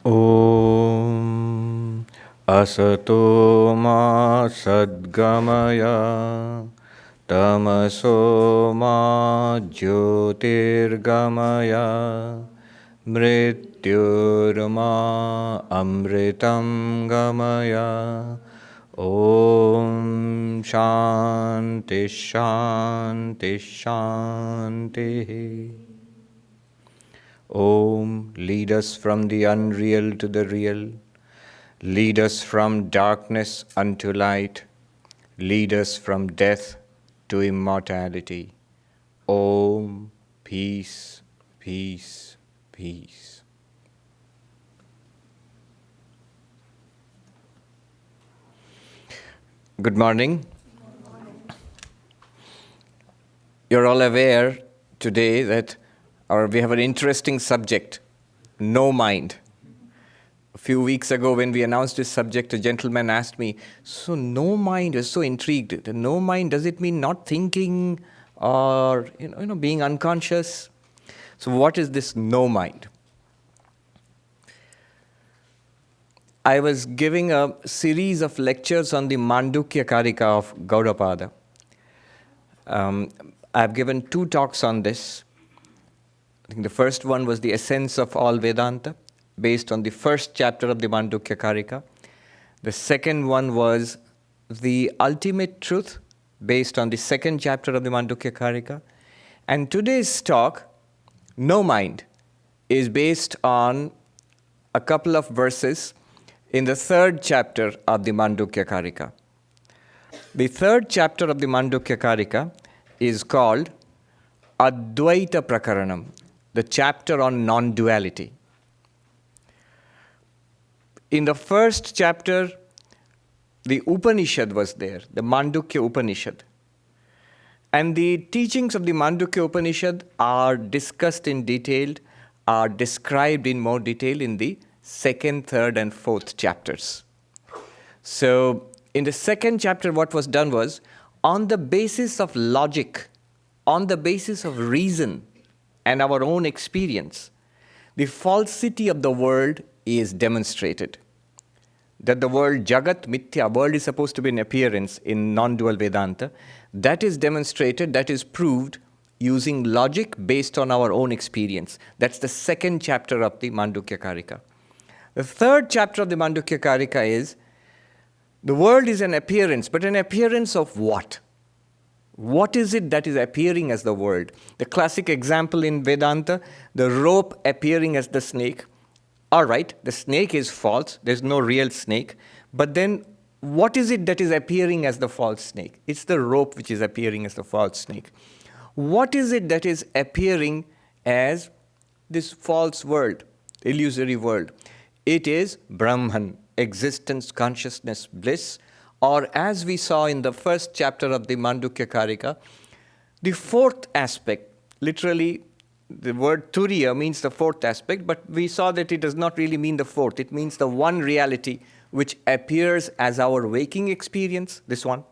Om Asato Ma Sadgamaya Tamaso Ma Jyotirgamaya Mrityurma Amritam Gamaya. Om Shanti Shanti Shanti. Om, lead us from the unreal to the real. Lead us from darkness unto light. Lead us from death to immortality. Om, peace, peace, peace. Good morning. You're all aware today that we have an interesting subject, no mind. A few weeks ago when we announced this subject, a gentleman asked me, so no mind, I was so intrigued. The no mind, does it mean not thinking or being unconscious? So what is this no mind? I was giving a series of lectures on the Mandukya Karika of Gaudapada. I've given 2 talks on this. I think the first one was the essence of all Vedanta, based on the first chapter of the Mandukya Karika. The second one was the ultimate truth, based on the second chapter of the Mandukya Karika. And today's talk, No Mind, is based on a couple of verses in the third chapter of the Mandukya Karika. The third chapter of the Mandukya Karika is called Advaita Prakaranam, the chapter on non-duality. In the first chapter, the Upanishad was there, the Mandukya Upanishad. And the teachings of the Mandukya Upanishad are discussed in detail, are described in more detail in the second, third, and fourth chapters. So, in the second chapter, what was done was, on the basis of logic, on the basis of reason and our own experience, the falsity of the world is demonstrated. That the world, Jagat Mithya, world is supposed to be an appearance in non-dual Vedanta, that is demonstrated, that is proved using logic based on our own experience. That's the second chapter of the Mandukya Karika. The third chapter of the Mandukya Karika is, the world is an appearance, but an appearance of what? What is it that is appearing as the world? The classic example in Vedanta, the rope appearing as the snake. All right, the snake is false, there's no real snake, but then what is it that is appearing as the false snake? It's the rope which is appearing as the false snake. What is it that is appearing as this false world, illusory world? It is Brahman, existence, consciousness, bliss, or as we saw in the first chapter of the Mandukya Karika, the fourth aspect, literally the word Turiya means the fourth aspect, but we saw that it does not really mean the fourth. It means the one reality which appears as our waking experience, this one,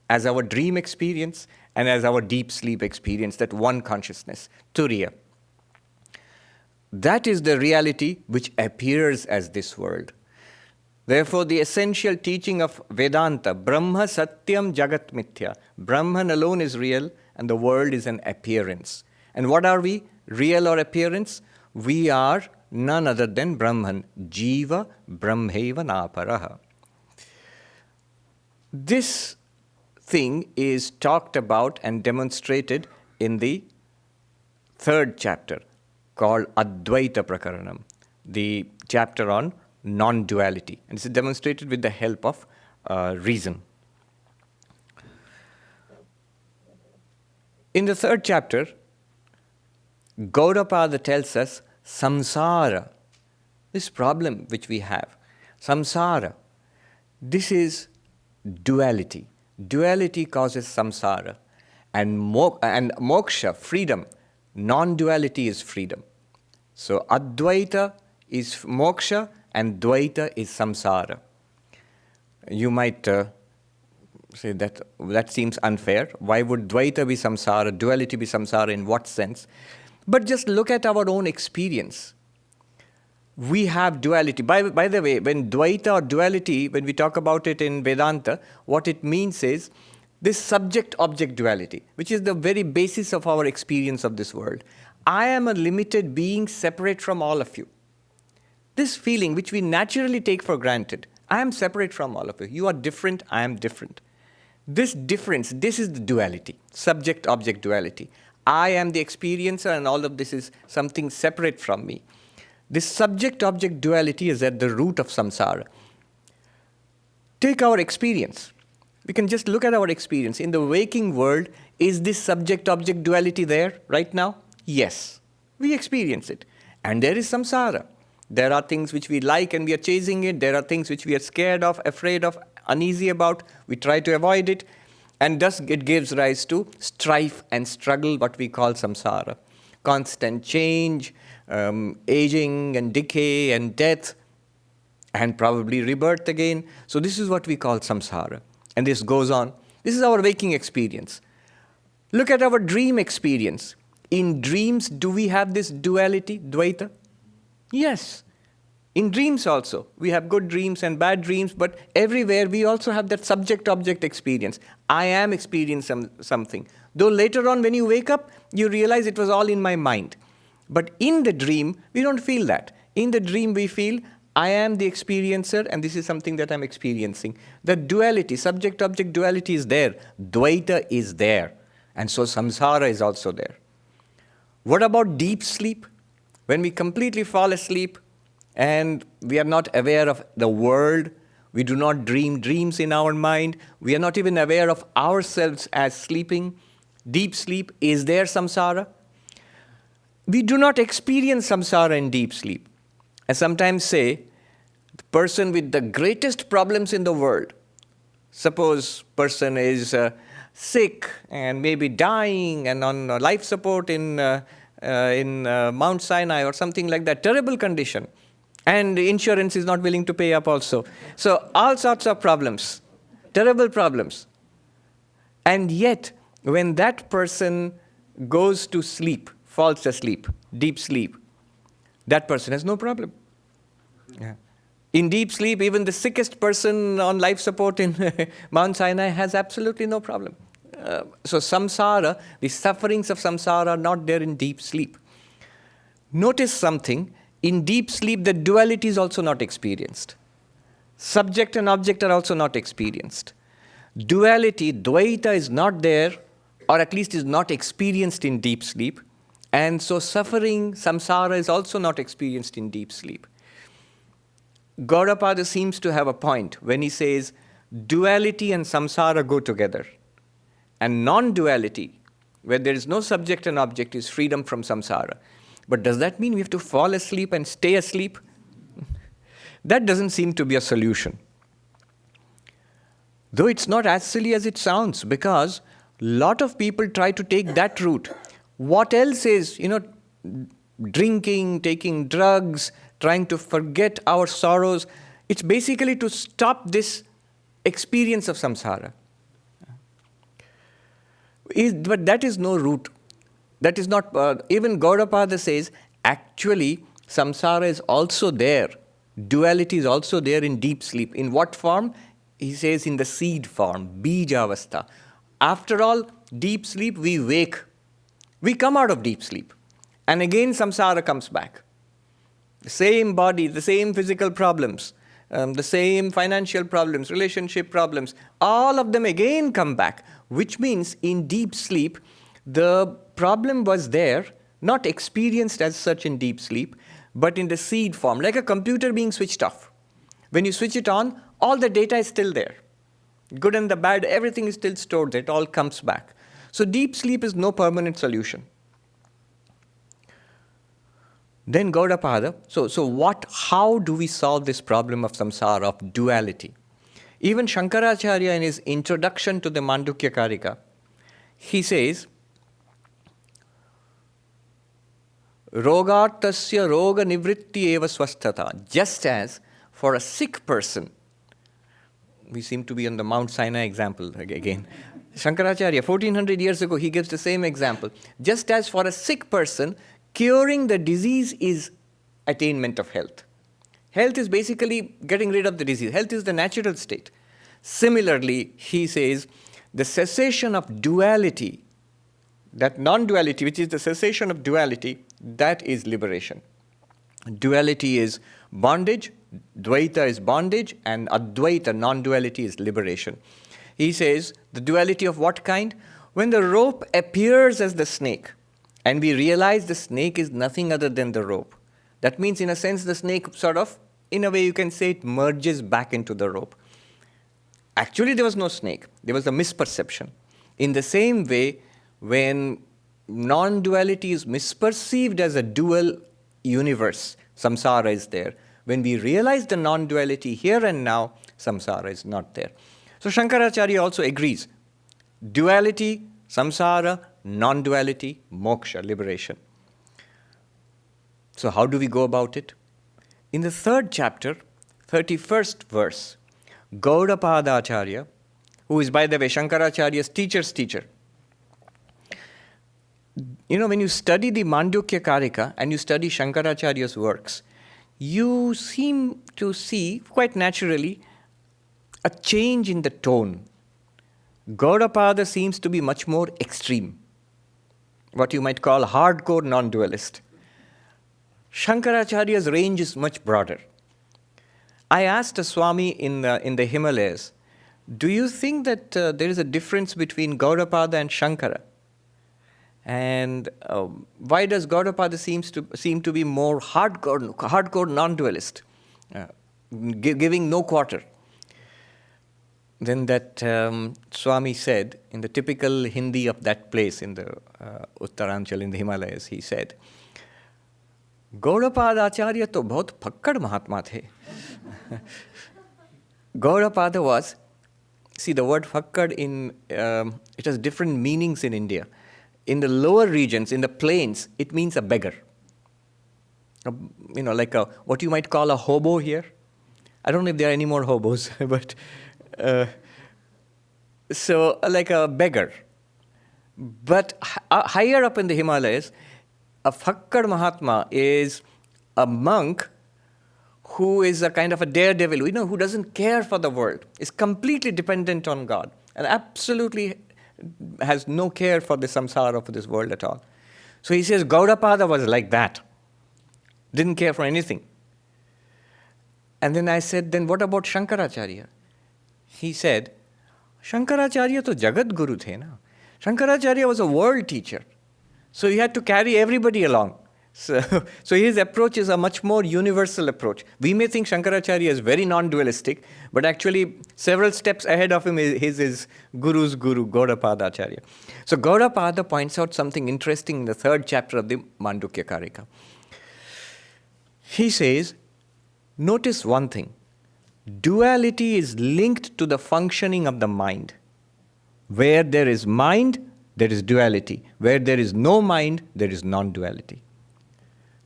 as our dream experience, and as our deep sleep experience, that one consciousness, Turiya. That is the reality which appears as this world. Therefore, the essential teaching of Vedanta, Brahma Satyam Jagat Mithya, Brahman alone is real and the world is an appearance. And what are we? Real or appearance? We are none other than Brahman, Jiva Brahmaiva Naparaha. This thing is talked about and demonstrated in the third chapter called Advaita Prakaranam, the chapter on non-duality. And this is demonstrated with the help of reason. In the third chapter, Gaudapada tells us samsara, this problem which we have, samsara, this is duality. Duality causes samsara. And moksha, freedom, non-duality is freedom. So Advaita is moksha and Dvaita is samsara. You might say that seems unfair. Why would Dvaita be samsara, duality be samsara, in what sense? But just look at our own experience. we have duality. By the way, when Dvaita or duality, when we talk about it in Vedanta, what it means is this subject-object duality, which is the very basis of our experience of this world. I am a limited being separate from all of you. This feeling, which we naturally take for granted, I am separate from all of you. You are different, I am different. This difference, this is the duality, subject-object duality. I am the experiencer and all of this is something separate from me. This subject-object duality is at the root of samsara. Take our experience. We can just look at our experience. In the waking world, is this subject-object duality there right now? Yes, we experience it. And there is samsara. There are things which we like and we are chasing it. There are things which we are scared of, afraid of, uneasy about. We try to avoid it. And thus it gives rise to strife and struggle, what we call samsara. Constant change, aging and decay and death, and probably rebirth again. So this is what we call samsara. And this goes on. This is our waking experience. Look at our dream experience. In dreams, do we have this duality, Dvaita? Yes. In dreams also. We have good dreams and bad dreams, but everywhere we also have that subject-object experience. I am experiencing something. Though later on when you wake up, you realize it was all in my mind. But in the dream, we don't feel that. In the dream, we feel, I am the experiencer and this is something that I'm experiencing. The duality, subject-object duality is there. Dvaita is there. And so samsara is also there. What about deep sleep? When we completely fall asleep and we are not aware of the world, we do not dream dreams in our mind, we are not even aware of ourselves as sleeping. Deep sleep, is there samsara? We do not experience samsara in deep sleep. I sometimes say, the person with the greatest problems in the world, suppose person is sick and maybe dying and on life support in Mount Sinai or something like that, terrible condition, and insurance is not willing to pay up also. So all sorts of problems, terrible problems. And yet, when that person goes to sleep, falls asleep, deep sleep, that person has no problem. Yeah. In deep sleep, even the sickest person on life support in Mount Sinai has absolutely no problem. So samsara, the sufferings of samsara are not there in deep sleep. Notice something, in deep sleep the duality is also not experienced. Subject and object are also not experienced. Duality, Dvaita is not there, or at least is not experienced in deep sleep. And so suffering, samsara is also not experienced in deep sleep. Gaudapada seems to have a point when he says duality and samsara go together. And non-duality, where there is no subject and object, is freedom from samsara. But does that mean we have to fall asleep and stay asleep? That doesn't seem to be a solution. Though it's not as silly as it sounds, because a lot of people try to take that route. What else is, drinking, taking drugs, trying to forget our sorrows? It's basically to stop this experience of samsara. But that is no route. That is not, even Gaudapada says, actually, samsara is also there. Duality is also there in deep sleep. In what form? He says in the seed form, bijavastha. After all, deep sleep, we wake. We come out of deep sleep. And again, samsara comes back. The same body, the same physical problems, the same financial problems, relationship problems, all of them again come back, which means in deep sleep, the problem was there, not experienced as such in deep sleep, but in the seed form, like a computer being switched off. When you switch it on, all the data is still there. Good and the bad, everything is still stored there. It all comes back. So deep sleep is no permanent solution. Then Gaudapada, how do we solve this problem of samsara, of duality? Even Shankaracharya in his introduction to the Mandukya Karika, he says, Rogartasya roga nivritti eva swasthata. Just as for a sick person, we seem to be on the Mount Sinai example again. Shankaracharya, 1400 years ago, he gives the same example. Just as for a sick person, curing the disease is attainment of health. Health is basically getting rid of the disease. Health is the natural state. Similarly, he says, the cessation of duality, that non-duality, which is the cessation of duality, that is liberation. Duality is bondage, Dvaita is bondage, and Advaita, non-duality, is liberation. He says, the duality of what kind? When the rope appears as the snake, and we realize the snake is nothing other than the rope. That means, in a sense, the snake sort of, in a way you can say, it merges back into the rope. Actually, there was no snake. There was a misperception. In the same way, when non-duality is misperceived as a dual universe, samsara is there. When we realize the non-duality here and now, samsara is not there. So Shankaracharya also agrees. Duality, samsara, non-duality, moksha, liberation. So how do we go about it? In the 3rd chapter, 31st verse, Gaudapada Acharya, who is, by the way, Shankaracharya's teacher's teacher. When you study the Mandukya Karika and you study Shankaracharya's works, you seem to see, quite naturally, a change in the tone. Gaudapada seems to be much more extreme, what you might call hardcore non-dualist. Shankaracharya's range is much broader. I asked a Swami in the Himalayas, do you think that there is a difference between Gaudapada and Shankara? And why does Gaudapada seem to be more hardcore non-dualist, giving no quarter? Then that Swami said, in the typical Hindi of that place, in the Uttaranchal, in the Himalayas, he said, Gaudapada Acharya to bahut phakkad Mahatma the. Gaudapada was, see, the word phakkad it has different meanings in India. In the lower regions, in the plains, it means a beggar. Like what you might call a hobo here. I don't know if there are any more hobos, but so like a beggar. But higher up in the Himalayas, a Phakkad Mahatma is a monk who is a kind of a daredevil, who doesn't care for the world, is completely dependent on God, and absolutely has no care for the samsara, for this world at all. So he says Gaudapada was like that, didn't care for anything. And then I said, then what about Shankaracharya? He said, Shankaracharya to Jagat Guru the na. Shankaracharya was a world teacher. So he had to carry everybody along. So his approach is a much more universal approach. We may think Shankaracharya is very non-dualistic, but actually several steps ahead of him is Guru's Guru, Gaudapada Acharya. So Gaudapada points out something interesting in the 3rd chapter of the Mandukya Karika. He says, notice one thing. Duality is linked to the functioning of the mind. Where there is mind, there is duality. Where there is no mind, there is non-duality.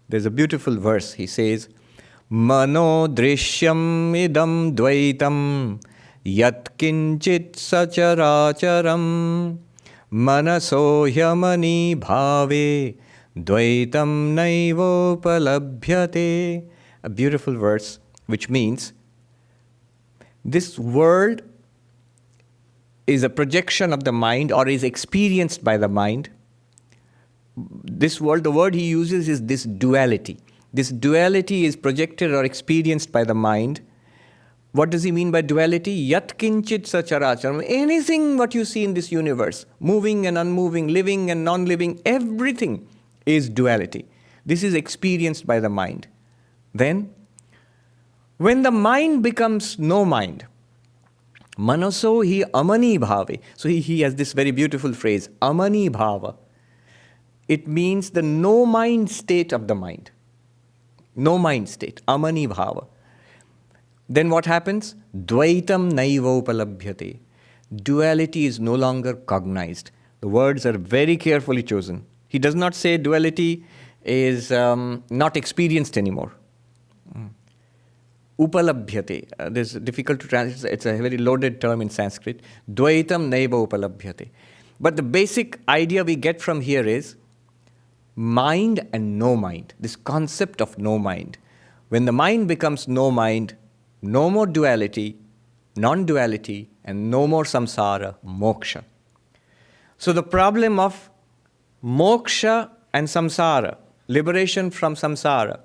There's a beautiful verse. He says, Mano drishyam idam dvaitam yat kinchit sacharacharam manaso hyamani bhave dvaitam naivopalabhyate. A beautiful verse, which means this world is a projection of the mind or is experienced by the mind. This world, the word he uses is this duality. This duality is projected or experienced by the mind. What does he mean by duality? Yat kinchit sacharacharam. Anything what you see in this universe, moving and unmoving, living and non-living, everything is duality. This is experienced by the mind. Then, when the mind becomes no mind, manaso hi amani bhave. So he has this very beautiful phrase, amani bhava. It means the no mind state of the mind. No mind state, amani bhava. Then what happens? Dvaitam naivopalabhyate. Duality is no longer cognized. The words are very carefully chosen. He does not say duality is not experienced anymore. Upalabhyate. This is difficult to translate. It's a very loaded term in Sanskrit. Dvaitam naiva upalabhyate. But the basic idea we get from here is mind and no mind. This concept of no mind. When the mind becomes no mind, no more duality, non-duality, and no more samsara, moksha. So the problem of moksha and samsara, liberation from samsara,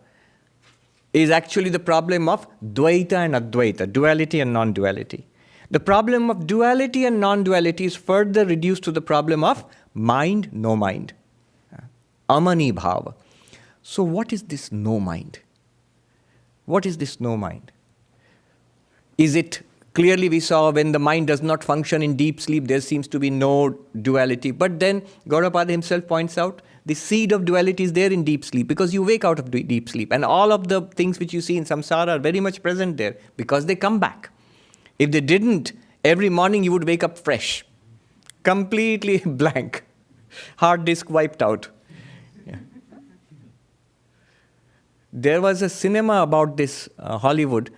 is actually the problem of dvaita and advaita, duality and non-duality. The problem of duality and non-duality is further reduced to the problem of mind, no mind. Amani bhava. So what is this no mind? What is this no mind? Is it, clearly we saw when the mind does not function in deep sleep, there seems to be no duality. But then Gaudapada himself points out the seed of duality is there in deep sleep because you wake out of deep sleep. And all of the things which you see in samsara are very much present there because they come back. If they didn't, every morning you would wake up fresh, completely blank, hard disk wiped out. Yeah. There was a cinema about this, Hollywood.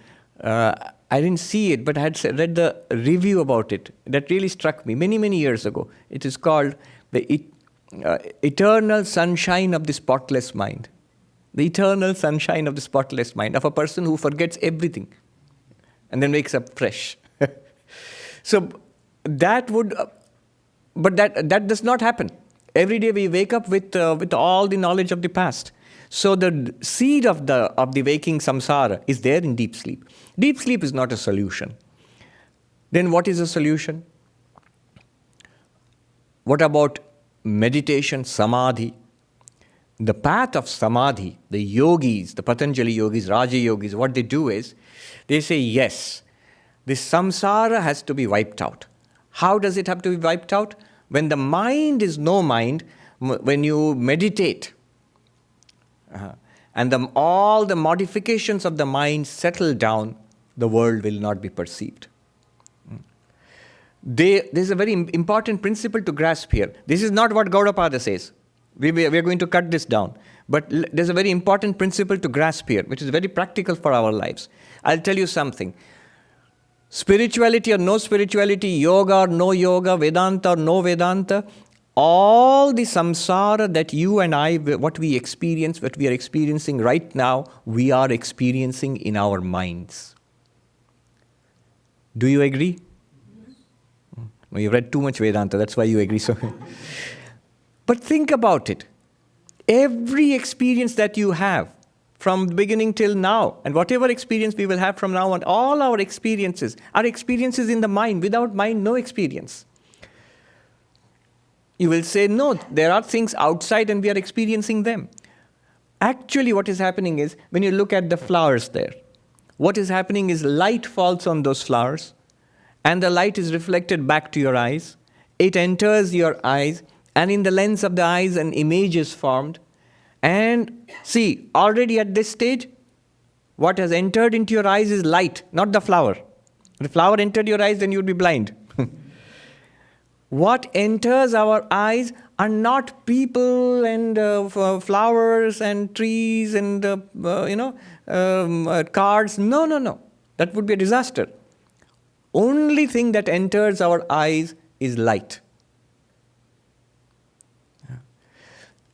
I didn't see it, but I had read the review about it. That really struck me many, many years ago. It is called the Eternal Sunshine of the Spotless Mind. The eternal sunshine of the spotless mind, of a person who forgets everything and then wakes up fresh. So that would, but that does not happen. Every day we wake up with all the knowledge of the past. So the seed of the waking samsara is there in deep sleep. Deep sleep is not a solution. Then what is a solution? What about meditation, samadhi? The path of samadhi, the yogis, the Patanjali yogis, Raja yogis, what they do is, they say, yes, this samsara has to be wiped out. How does it have to be wiped out? When the mind is no mind, when you meditate, and all the modifications of the mind settle down, the world will not be perceived. There's a very important principle to grasp here. This is not what Gaudapada says. We are going to cut this down. But there's a very important principle to grasp here, which is very practical for our lives. I'll tell you something. Spirituality or no spirituality, yoga or no yoga, Vedanta or no Vedanta, all the samsara that you and I, what we experience, what we are experiencing right now, we are experiencing in our minds. Do you agree? Well, you've read too much Vedanta, that's why you agree so. But think about it. Every experience that you have from the beginning till now, and whatever experience we will have from now on, all our experiences are experiences in the mind. Without mind, no experience. You will say, no, there are things outside and we are experiencing them. Actually, what is happening is, when you look at the flowers there, what is happening is light falls on those flowers, and the light is reflected back to your eyes. It enters your eyes, and in the lens of the eyes, an image is formed. And see, already at this stage, what has entered into your eyes is light, not the flower. If the flower entered your eyes, then you would be blind. What enters our eyes are not people and flowers and trees and cars. No. That would be a disaster. Only thing that enters our eyes is light.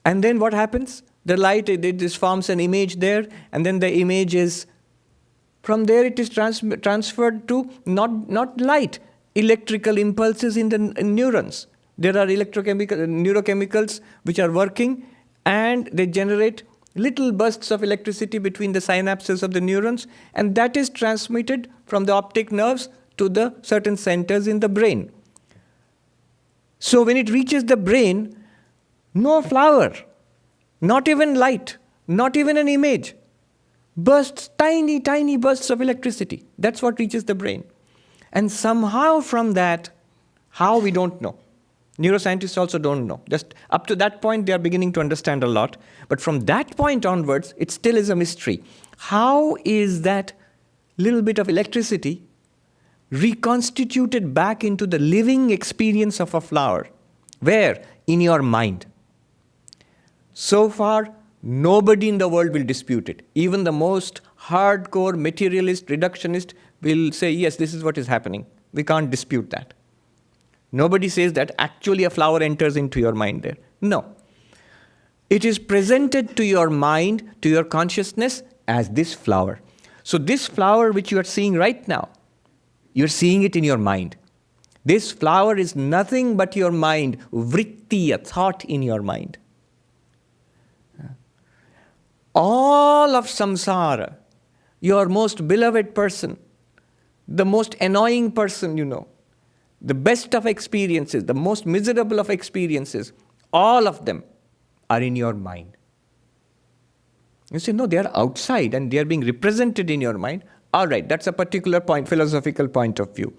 And then what happens? The light, it forms an image there, and then the image is, from there it is transferred to not light, electrical impulses in the neurons. There are neurochemicals which are working, and they generate little bursts of electricity between the synapses of the neurons, and that is transmitted from the optic nerves to the certain centers in the brain. So when it reaches the brain, no flower, not even light, not even an image, bursts, tiny, tiny bursts of electricity. That's what reaches the brain. And somehow from that, how we don't know. Neuroscientists also don't know. Just up to that point, they are beginning to understand a lot. But from that point onwards, it still is a mystery. How is that little bit of electricity reconstituted back into the living experience of a flower? Where? In your mind. So far, nobody in the world will dispute it. Even the most hardcore materialist, reductionist will say, yes, this is what is happening. We can't dispute that. Nobody says that actually a flower enters into your mind there. No. It is presented to your mind, to your consciousness, as this flower. So this flower which you are seeing right now, you're seeing it in your mind. This flower is nothing but your mind, vritti, a thought in your mind. All of samsara, your most beloved person, the most annoying person you know, the best of experiences, the most miserable of experiences, all of them are in your mind. You say, no, they are outside and they are being represented in your mind. All right, that's a particular point, philosophical point of view.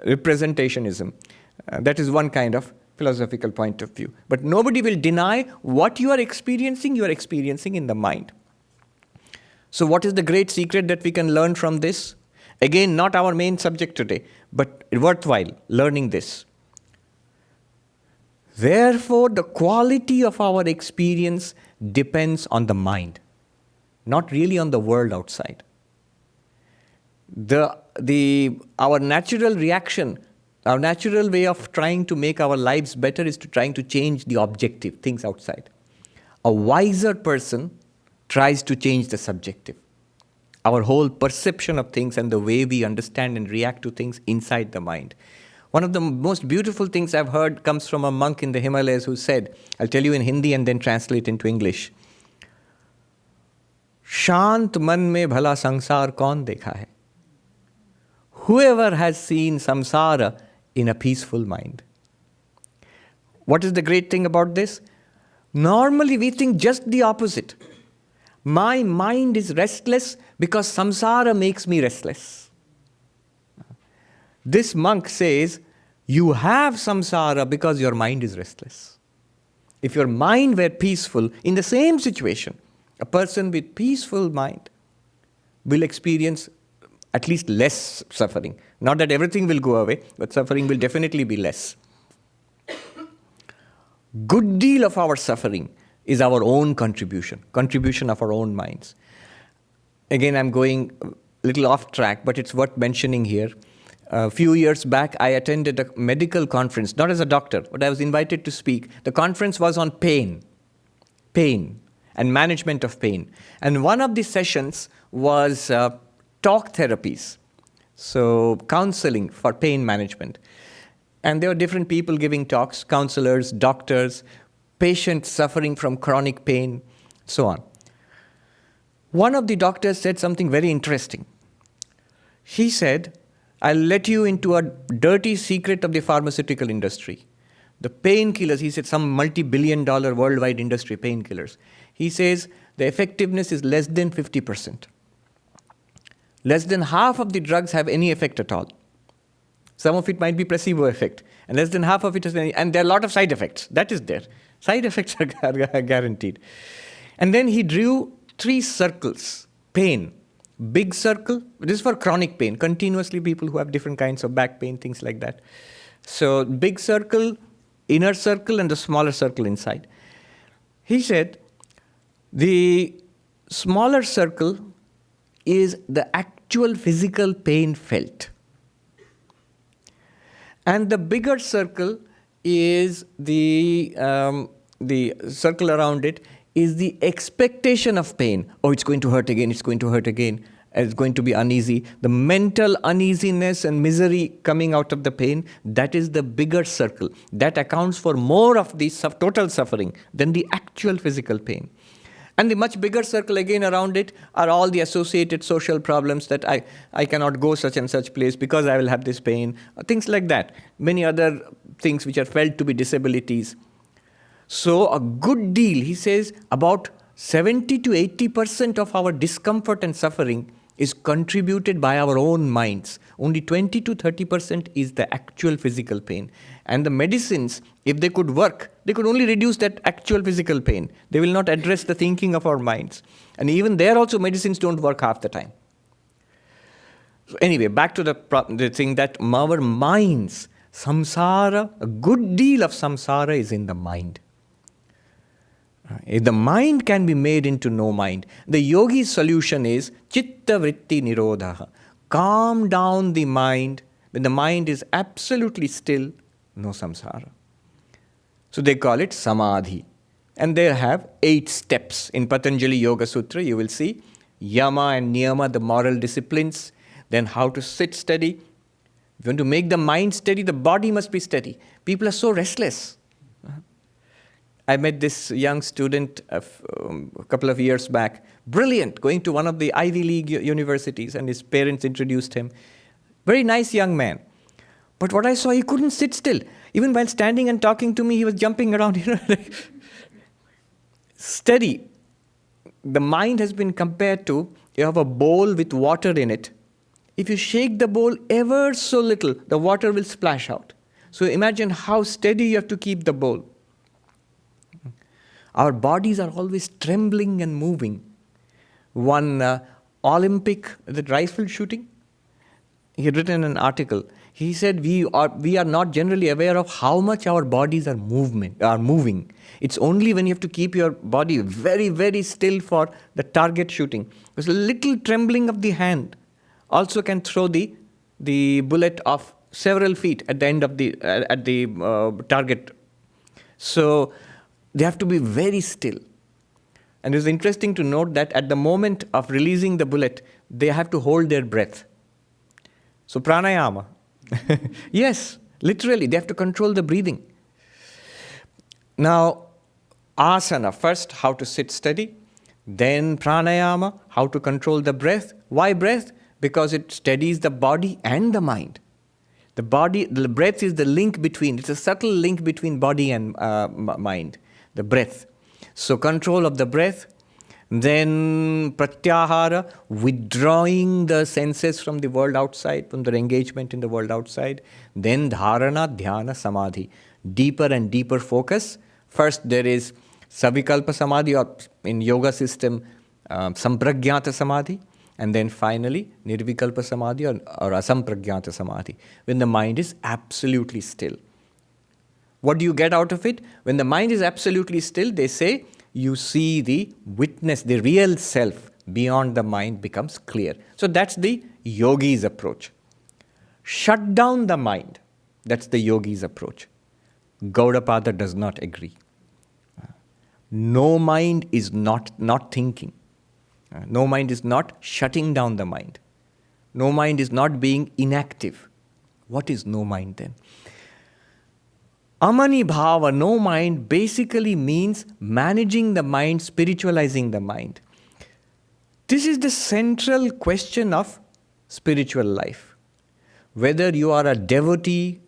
Representationism. That is one kind of philosophical point of view. But nobody will deny what you are experiencing in the mind. So what is the great secret that we can learn from this? Again, not our main subject today, but worthwhile learning this. Therefore, the quality of our experience depends on the mind, not really on the world outside. Our natural reaction, our natural way of trying to make our lives better is to trying to change the objective, things outside. A wiser person tries to change the subjective. Our whole perception of things and the way we understand and react to things inside the mind. One of the most beautiful things I've heard comes from a monk in the Himalayas who said, I'll tell you in Hindi and then translate into English. Shant man mein bhala sansar kaun dekha hai? Whoever has seen samsara in a peaceful mind. What is the great thing about this? Normally we think just the opposite. My mind is restless because samsara makes me restless. This monk says, you have samsara because your mind is restless. If your mind were peaceful, in the same situation, a person with peaceful mind will experience at least less suffering. Not that everything will go away, but suffering will definitely be less. Good deal of our suffering is our own contribution of our own minds. Again, I'm going a little off track, but it's worth mentioning here. A few years back, I attended a medical conference, not as a doctor, but I was invited to speak. The conference was on pain, and management of pain. And one of the sessions was talk therapies, so counseling for pain management. And there were different people giving talks, counselors, doctors, patients suffering from chronic pain, so on. One of the doctors said something very interesting. He said, I'll let you into a dirty secret of the pharmaceutical industry. The painkillers, he said, some multi-billion-dollar worldwide industry, painkillers. He says the effectiveness is less than 50%. Less than half of the drugs have any effect at all. Some of it might be placebo effect, and less than half of it is any, and there are a lot of side effects. That is there. Side effects are guaranteed. And then he drew 3 circles. Pain. Big circle. This is for chronic pain. Continuously people who have different kinds of back pain, things like that. So big circle, inner circle, and the smaller circle inside. He said the smaller circle is the actual physical pain felt. And the bigger circle is the circle around it is the expectation of pain. Oh, it's going to hurt again, it's going to hurt again, it's going to be uneasy. The mental uneasiness and misery coming out of the pain, that is the bigger circle. That accounts for more of the total suffering than the actual physical pain. And the much bigger circle again around it are all the associated social problems that I cannot go such and such place because I will have this pain, things like that. Many other things which are felt to be disabilities. So a good deal, he says, about 70 to 80% of our discomfort and suffering is contributed by our own minds. Only 20 to 30% is the actual physical pain. And the medicines, if they could work, they could only reduce that actual physical pain. They will not address the thinking of our minds. And even there also medicines don't work half the time. So anyway, back to the thing that our minds, samsara, a good deal of samsara is in the mind. If the mind can be made into no mind, the yogi's solution is chitta vritti nirodha. Calm down the mind. When the mind is absolutely still, no samsara. So they call it samadhi. And they have 8 steps. In Patanjali Yoga Sutra, you will see yama and niyama, the moral disciplines, then how to sit steady. If you want to make the mind steady, the body must be steady. People are so restless. I met this young student a couple of years back, brilliant, going to one of the Ivy League universities, and his parents introduced him. Very nice young man. But what I saw, he couldn't sit still. Even while standing and talking to me, he was jumping around. Steady. The mind has been compared to, you have a bowl with water in it. If you shake the bowl ever so little, the water will splash out. So imagine how steady you have to keep the bowl. Our bodies are always trembling and moving. One Olympic, the rifle shooting, he had written an article. He said we are not generally aware of how much our bodies are moving. It's only when you have to keep your body very, very still for the target shooting. Because a little trembling of the hand also can throw the bullet off several feet at the end of the target. So they have to be very still. And it's interesting to note that at the moment of releasing the bullet, they have to hold their breath. So pranayama. Yes, literally, they have to control the breathing. Now, asana, first how to sit steady, then pranayama, how to control the breath. Why breath? Because it steadies the body and the mind. The breath is the link between, it's a subtle link between body and mind, the breath. So control of the breath, then pratyahara, withdrawing the senses from the world outside, from their engagement in the world outside. Then dharana, dhyana, samadhi, deeper and deeper focus. First there is savikalpa samadhi, or in yoga system, sampragyata samadhi. And then finally, nirvikalpa samadhi or asampragyata samadhi, when the mind is absolutely still. What do you get out of it? When the mind is absolutely still, they say, you see the witness, the real self beyond the mind becomes clear. So that's the yogi's approach. Shut down the mind. That's the yogi's approach. Gaudapada does not agree. No mind is not thinking. No mind is not shutting down the mind. No mind is not being inactive. What is no mind then? Amani bhava, no mind, basically means managing the mind, spiritualizing the mind. This is the central question of spiritual life. Whether you are a devotee,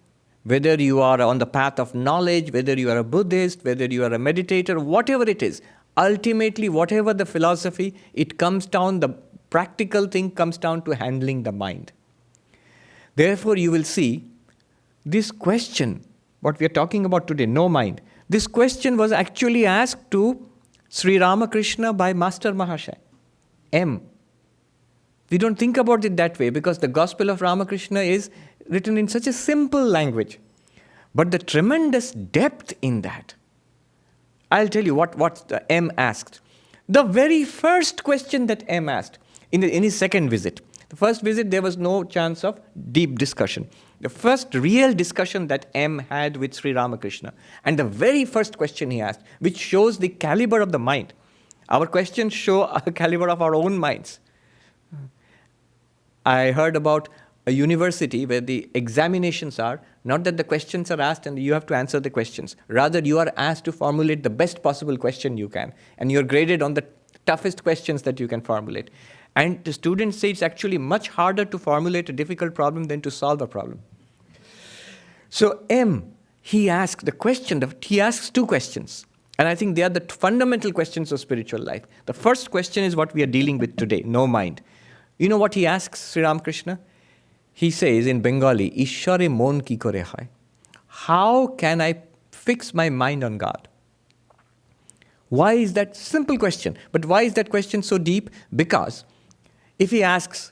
whether you are on the path of knowledge, whether you are a Buddhist, whether you are a meditator, whatever it is, ultimately, whatever the philosophy, it comes down, the practical thing comes down to handling the mind. Therefore, you will see this question, what we are talking about today, no mind. This question was actually asked to Sri Ramakrishna by Master Mahashaya, M. We don't think about it that way because the Gospel of Ramakrishna is written in such a simple language. But the tremendous depth in that, I'll tell you what M asked. The very first question that M asked in his second visit. The first visit, there was no chance of deep discussion. The first real discussion that M had with Sri Ramakrishna, and the very first question he asked, which shows the caliber of the mind. Our questions show a caliber of our own minds. I heard about a university where the examinations are, not that the questions are asked and you have to answer the questions. Rather, you are asked to formulate the best possible question you can. And you're graded on the toughest questions that you can formulate. And the students say it's actually much harder to formulate a difficult problem than to solve a problem. So M, he asks he asks two questions. And I think they are the fundamental questions of spiritual life. The first question is what we are dealing with today, no mind. You know what he asks Sri Ramakrishna? He says in Bengali, Ishware mon ki kore hai? How can I fix my mind on God? Why is that simple question? But why is that question so deep? Because if he asks,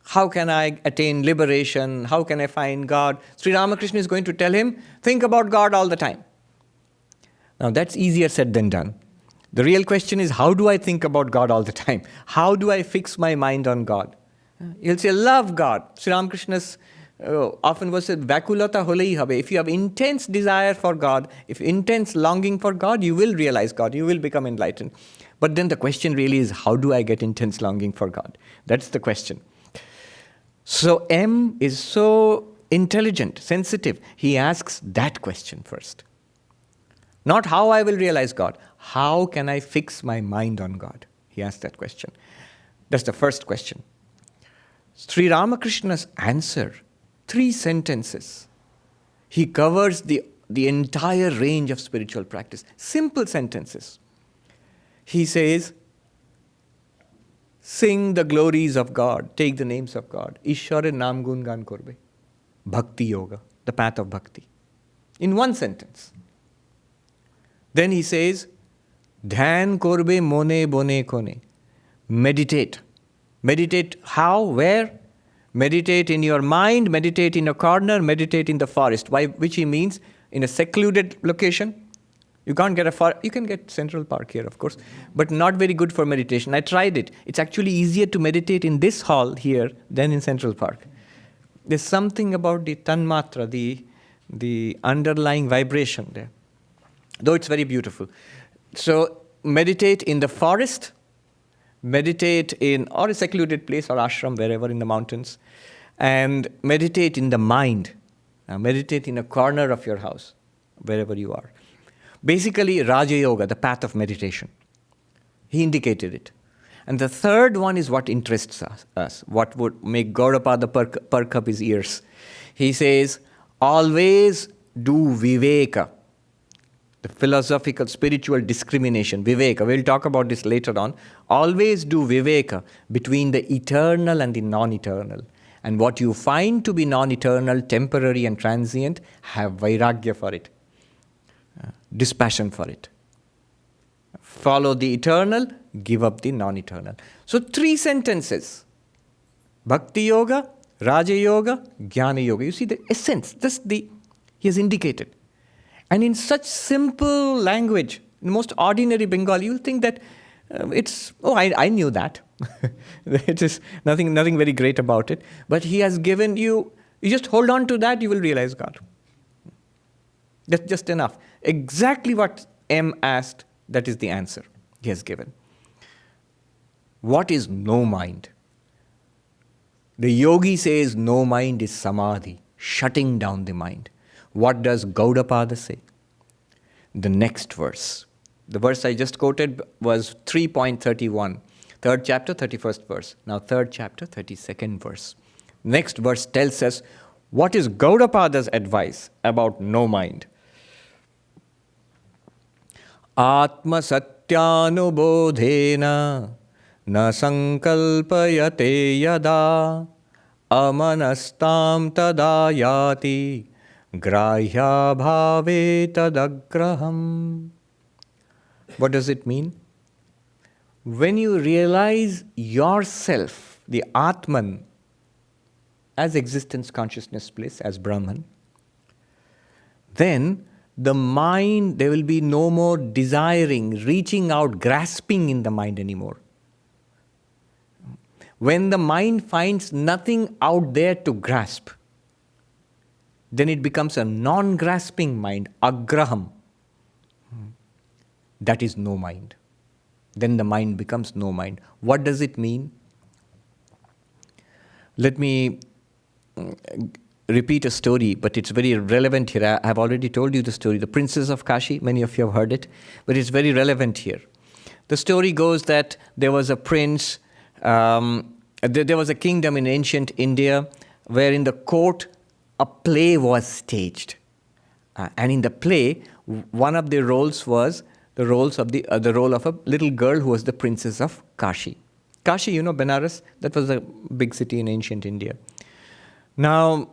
how can I attain liberation? How can I find God? Sri Ramakrishna is going to tell him, think about God all the time. Now that's easier said than done. The real question is, how do I think about God all the time? How do I fix my mind on God? He'll say, love God. Sri Ramakrishna's Often was said, Vakulata holei habe. If you have intense desire for God, if intense longing for God, you will realize God, you will become enlightened. But then the question really is, how do I get intense longing for God? That's the question. So M is so intelligent, sensitive. He asks that question first. Not how I will realize God. How can I fix my mind on God? He asks that question. That's the first question. Sri Ramakrishna's answer, 3 sentences. He covers the entire range of spiritual practice. Simple sentences. He says, sing the glories of God, take the names of God. Ishwara Nam Gun Gan Korbe. Bhakti Yoga, the path of bhakti. In one sentence. Then he says, Dhyan Korbe Mone Bone Kone. Meditate. Meditate how? Where? Meditate in your mind, meditate in a corner, meditate in the forest. Which he means in a secluded location. You can't get you can get Central Park here, of course, but not very good for meditation. I tried it. It's actually easier to meditate in this hall here than in Central Park. There's something about the tanmatra, the underlying vibration there. Though it's very beautiful. So meditate in the forest, meditate in or a secluded place or ashram, wherever in the mountains, and meditate in the mind. Meditate in a corner of your house, wherever you are. Basically, Raja Yoga, the path of meditation. He indicated it. And the third one is what interests us, what would make Gaudapada perk up his ears. He says, always do viveka, the philosophical, spiritual discrimination, viveka. We'll talk about this later on. Always do viveka between the eternal and the non-eternal. And what you find to be non-eternal, temporary and transient, have vairagya for it. Dispassion for it. Follow the eternal, give up the non-eternal. So 3 sentences. Bhakti Yoga, Raja Yoga, Jnana Yoga. You see the essence, he has indicated. And in such simple language, in most ordinary Bengali, you'll think that I knew that. It is nothing very great about it. But he has given you just hold on to that, you will realize God. That's just enough. Exactly what M asked, that is the answer he has given. What is no mind? The yogi says no mind is samadhi, shutting down the mind. What does Gaudapada say? The next verse. The verse I just quoted was 3.31. 3rd chapter, 31st verse. Now 3rd chapter, 32nd verse. Next verse tells us what is Gaudapada's advice about no mind. Atma satyanubodhena na sankalpayate yada amanastam tadayati grahya bhave tadagraham. What does it mean? When you realize yourself, the Atman, as existence, consciousness, bliss, as Brahman, then the mind, there will be no more desiring, reaching out, grasping in the mind anymore. When the mind finds nothing out there to grasp, then it becomes a non-grasping mind, agraham. That is no mind. Then the mind becomes no mind. What does it mean? Let me repeat a story, but it's very relevant here. I have already told you the story, the Princess of Kashi. Many of you have heard it, but it's very relevant here. The story goes that there was a prince, there was a kingdom in ancient India where in the court a play was staged. And in the play, one of the roles was the role of a little girl who was the Princess of Kashi. Kashi, Benares, that was a big city in ancient India. Now,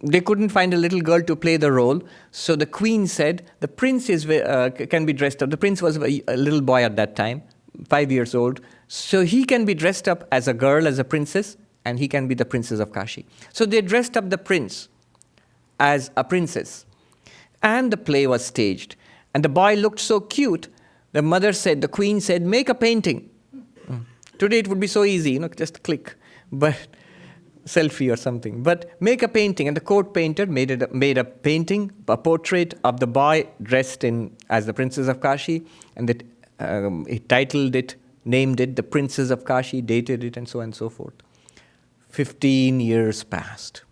they couldn't find a little girl to play the role, so the queen said, the prince can be dressed up. The prince was a little boy at that time, 5 years old, so he can be dressed up as a girl, as a princess, and he can be the Princess of Kashi. So they dressed up the prince as a princess, and the play was staged. And the boy looked so cute, the queen said, make a painting. Today it would be so easy, just click. But selfie or something. But make a painting. And the court painter made a painting, a portrait of the boy dressed as the Princess of Kashi. And he titled it, named it The Princess of Kashi, dated it, and so on and so forth. 15 years passed.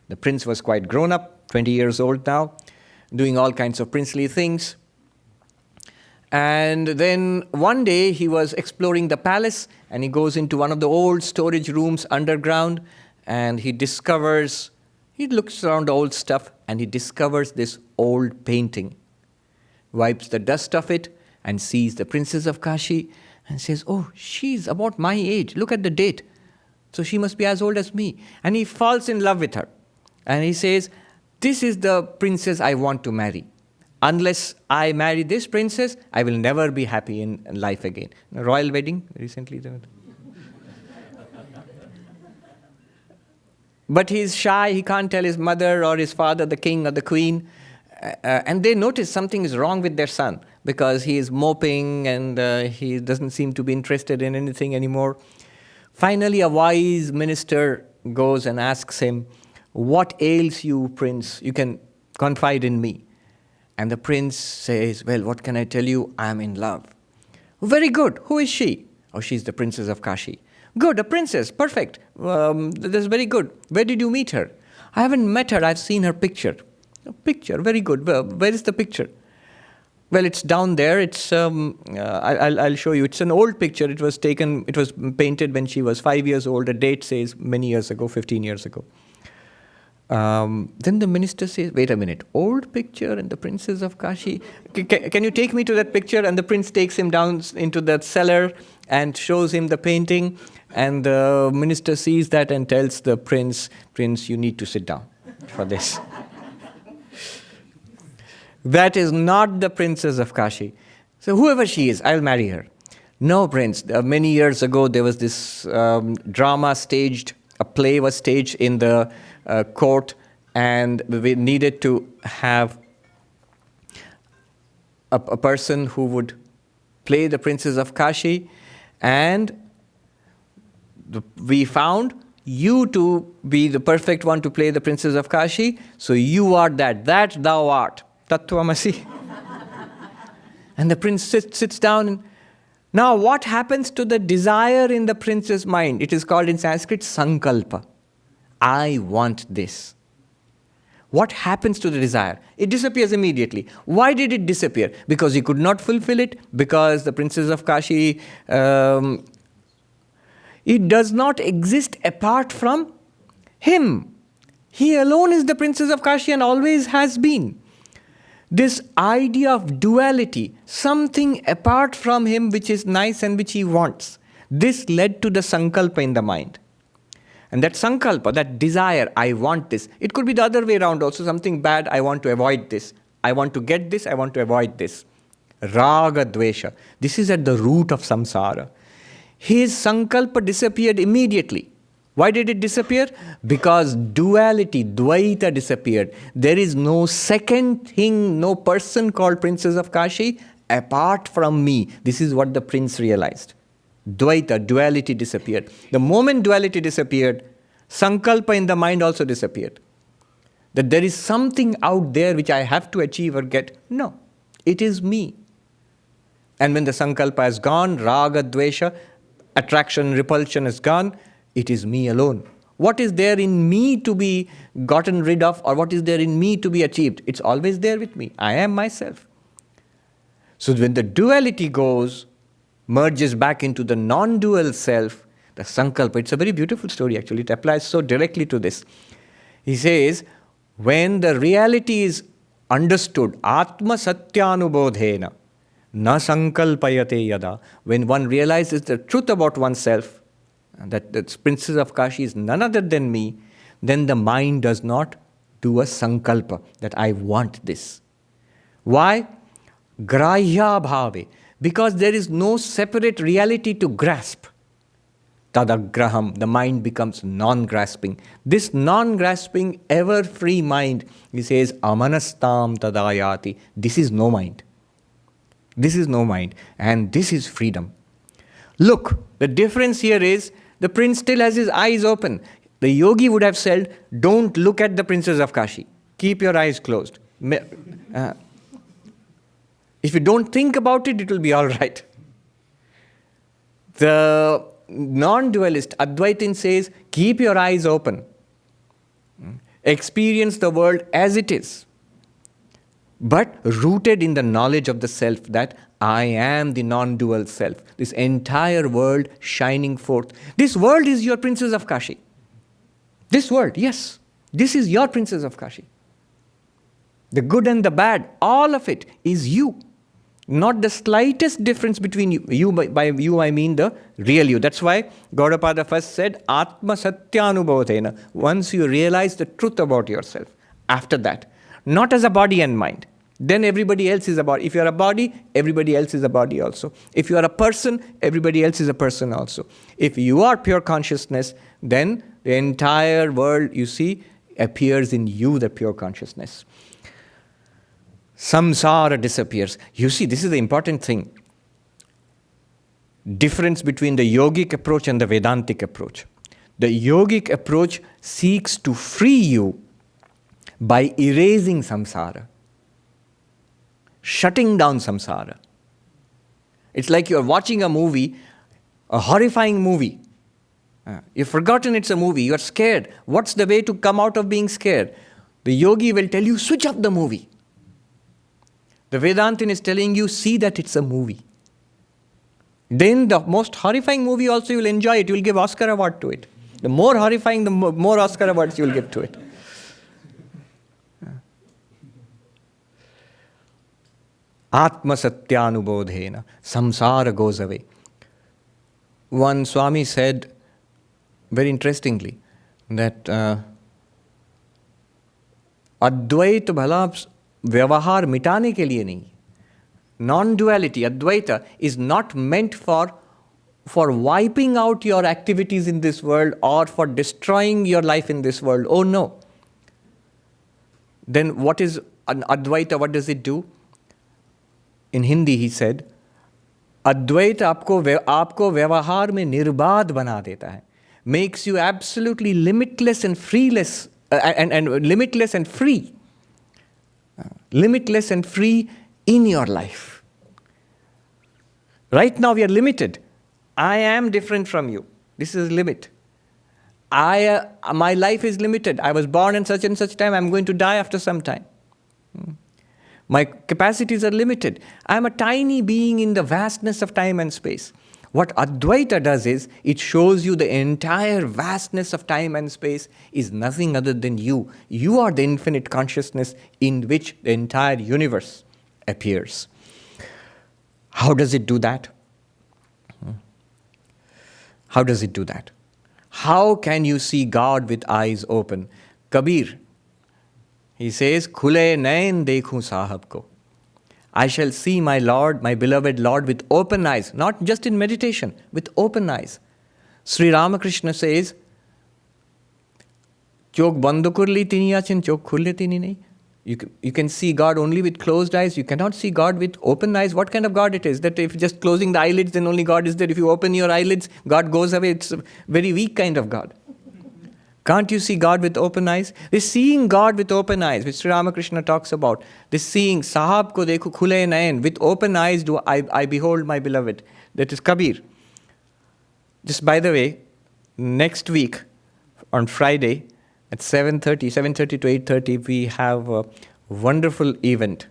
The prince was quite grown up, 20 years old now, doing all kinds of princely things. And then one day he was exploring the palace, and he goes into one of the old storage rooms underground, and he looks around the old stuff, and he discovers this old painting, wipes the dust off it, and sees the Princess of Kashi, and says, oh, she's about my age. Look at the date. So she must be as old as me. And he falls in love with her. And he says, this is the princess I want to marry. Unless I marry this princess, I will never be happy in life again. A royal wedding recently. But he's shy. He can't tell his mother or his father, the king or the queen. And they notice something is wrong with their son because he is moping and he doesn't seem to be interested in anything anymore. Finally, a wise minister goes and asks him, what ails you, prince? You can confide in me. And the prince says, well, what can I tell you? I am in love. Very good. Who is she? Oh, she's the Princess of Kashi. Good, a princess. Perfect. That's very good. Where did you meet her? I haven't met her. I've seen her picture. A picture. Very good. Well, where is the picture? Well, it's down there. It's I'll show you. It's an old picture. It was painted when she was 5 years old. The date says many years ago, 15 years ago. Then the minister says, wait a minute, old picture and the Princess of Kashi. Can you take me to that picture? And the prince takes him down into that cellar and shows him the painting. And the minister sees that and tells the prince, you need to sit down for this. That is not the Princess of Kashi. So whoever she is, I'll marry her. No, prince. Many years ago, there was this drama staged. A play was staged in the court, and we needed to have a person who would play the Princess of Kashi, and we found you to be the perfect one to play the Princess of Kashi, so you are that thou art. Tattvamasi. And the prince sits down. And now what happens to the desire in the prince's mind? It is called in Sanskrit sankalpa. I want this. What happens to the desire? It disappears immediately. Why did it disappear? Because he could not fulfill it? Because the Princess of Kashi, it does not exist apart from him. He alone is the Princess of Kashi and always has been. This idea of duality, something apart from him which is nice and which he wants, this led to the sankalpa in the mind. And that sankalpa, that desire, I want this. It could be the other way around also, something bad, I want to avoid this. I want to get this, I want to avoid this. Raga dvesha. This is at the root of samsara. His sankalpa disappeared immediately. Why did it disappear? Because duality, dvaita disappeared. There is no second thing, no person called Princess of Kashi apart from me. This is what the prince realized. Dvaita, duality disappeared. The moment duality disappeared, sankalpa in the mind also disappeared. That there is something out there which I have to achieve or get. No, it is me. And when the sankalpa is gone, raga, dvesha, attraction, repulsion is gone, it is me alone. What is there in me to be gotten rid of, or what is there in me to be achieved? It's always there with me. I am myself. So when the duality goes, merges back into the non-dual self, the sankalpa, it's a very beautiful story actually. It applies so directly to this. He says, when the reality is understood, atma satyanubodhena, na sankalpayate yada, when one realizes the truth about oneself, that the Princess of Kashi is none other than me, then the mind does not do a sankalpa, that I want this. Why? Grahya bhave. Because there is no separate reality to grasp. Tadagraham, the mind becomes non-grasping. This non-grasping, ever-free mind, he says, amanastam tadayati. This is no mind. This is no mind. And this is freedom. Look, the difference here is, the prince still has his eyes open. The yogi would have said, don't look at the princess of Kashi. Keep your eyes closed. If you don't think about it, it will be all right. The non-dualist Advaitin says, keep your eyes open. Experience the world as it is, but rooted in the knowledge of the self, that I am the non-dual self. This entire world shining forth. This world is your princess of Kashi. This world, yes, this is your princess of Kashi. The good and the bad, all of it is you. Not the slightest difference between you. By you I mean the real you. That's why Gaudapada first said, Atma Satyanubodhena. Once you realize the truth about yourself, after that, not as a body and mind, then everybody else is a body. If you are a body, everybody else is a body also. If you are a person, everybody else is a person also. If you are pure consciousness, then the entire world, you see, appears in you, the pure consciousness. Samsara disappears. You see, this is the important thing. Difference between the yogic approach and the Vedantic approach. The yogic approach seeks to free you by erasing samsara, shutting down samsara. It's like you're watching a movie, a horrifying movie. You've forgotten it's a movie, you're scared. What's the way to come out of being scared? The yogi will tell you, switch off the movie. The Vedantin is telling you, see that it's a movie. Then the most horrifying movie also you will enjoy it. You will give Oscar award to it. The more horrifying, the more Oscar awards you will give to it. Atma Satyanubodhena. Samsara goes away. One Swami said, very interestingly, that Advaita bhala व्यवहार मिटाने के लिए नहीं. Non-duality, Advaita, is not meant for wiping out your activities in this world or for destroying your life in this world. Oh no. Then what is an Advaita? What does it do? In Hindi he said, Advaita आपको व्यवहार में निर्बाध बना देता है. Makes you absolutely limitless and freeless and limitless and free. Limitless and free in your life. Right now we are limited. I am different from you. This is limit. My life is limited. I was born in such and such time. I'm going to die after some time. My capacities are limited. I'm a tiny being in the vastness of time and space. What Advaita does is, it shows you the entire vastness of time and space is nothing other than you. You are the infinite consciousness in which the entire universe appears. How does it do that? How does it do that? How can you see God with eyes open? Kabir, he says, Khule nain dekhu sahab ko. I shall see my Lord, my beloved Lord, with open eyes, not just in meditation, with open eyes. Sri Ramakrishna says, Chok bando kurli tini achin, chok khulle tini nahi. You can see God only with closed eyes. You cannot see God with open eyes. What kind of God it is? That if just closing the eyelids, then only God is there. If you open your eyelids, God goes away. It's a very weak kind of God. Can't you see God with open eyes? This seeing God with open eyes, which Sri Ramakrishna talks about, this seeing, Sahab ko dekho khule nayan, with open eyes do I behold my beloved. That is Kabir. Just by the way, next week, on Friday, at 7:30 to 8:30, we have a wonderful event.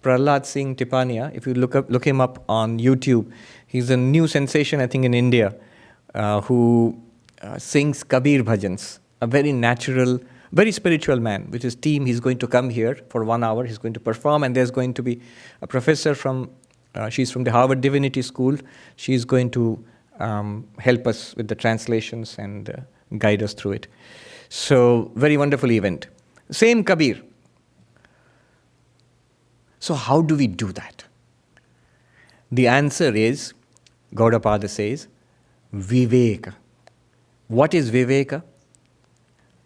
Prahlad Singh Tipania, if you look him up on YouTube, he's a new sensation, I think, in India, who sings Kabir bhajans. A very natural, very spiritual man. With his team, he's going to come here for 1 hour. He's going to perform, and there's going to be a professor from, she's from the Harvard Divinity School. She's going to help us with the translations and guide us through it. So, very wonderful event. Same Kabir. So, how do we do that? The answer is, Gaudapada says, Viveka. What is Viveka?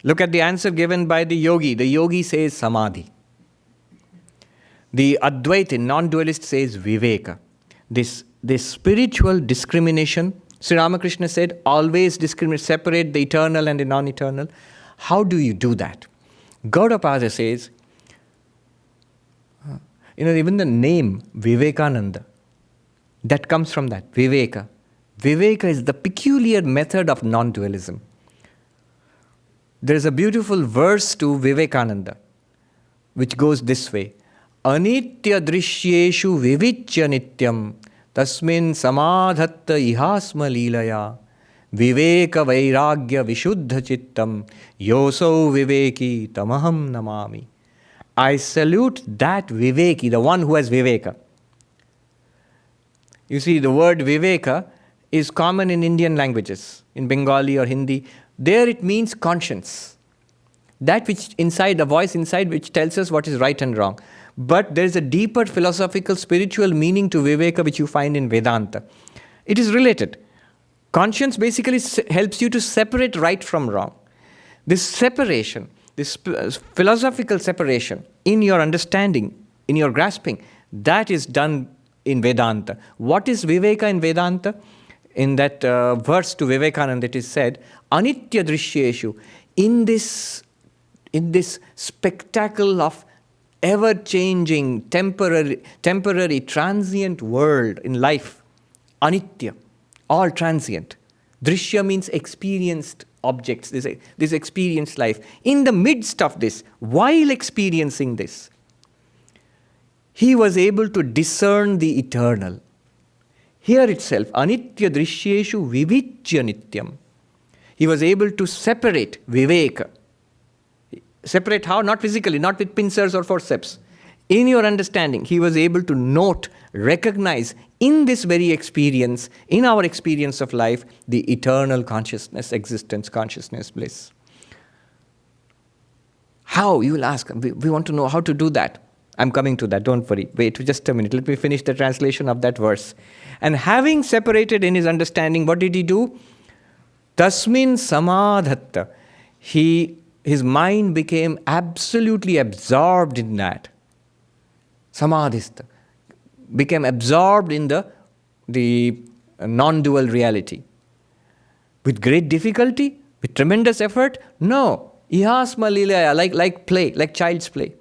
Look at the answer given by the yogi. The yogi says Samadhi. The Advaita, non-dualist, says Viveka. This spiritual discrimination, Sri Ramakrishna said, always discriminate, separate the eternal and the non-eternal. How do you do that? Gaudapada says, even the name Vivekananda, that comes from that, Viveka. Viveka is the peculiar method of non-dualism. There is a beautiful verse to Vivekananda, which goes this way. Anitya drishyeshu vivichya nityam tasmin samadhatta ihasma leelaya viveka vairagya vishuddha chittam yoso viveki tamaham namami. I salute that Viveki, the one who has Viveka. You see, the word Viveka is common in Indian languages, in Bengali or Hindi. There it means conscience. That which inside, the voice inside which tells us what is right and wrong. But there is a deeper philosophical, spiritual meaning to Viveka which you find in Vedanta. It is related. Conscience basically helps you to separate right from wrong. This separation, this philosophical separation in your understanding, in your grasping, that is done in Vedanta. What is Viveka in Vedanta? In that verse to Vivekananda it is said, Anitya drishyeshu, in this spectacle of ever-changing, temporary, transient world in life, Anitya, all transient. Drishya means experienced objects, this experienced life. In the midst of this, while experiencing this, he was able to discern the eternal. Here itself, Anitya drishyeshu vivichya nityam. He was able to separate Viveka. Separate how? Not physically, not with pincers or forceps. In your understanding, he was able to note, recognize in this very experience, in our experience of life, the eternal consciousness, existence, consciousness, bliss. How? You will ask. We want to know how to do that. I'm coming to that, don't worry. Wait just a minute. Let me finish the translation of that verse. And having separated in his understanding, what did he do? Tasmin samadhatta. His mind became absolutely absorbed in that. Samadhista. Became absorbed in the non-dual reality. With great difficulty? With tremendous effort? No. Ihasma lilaya, like play, like child's play.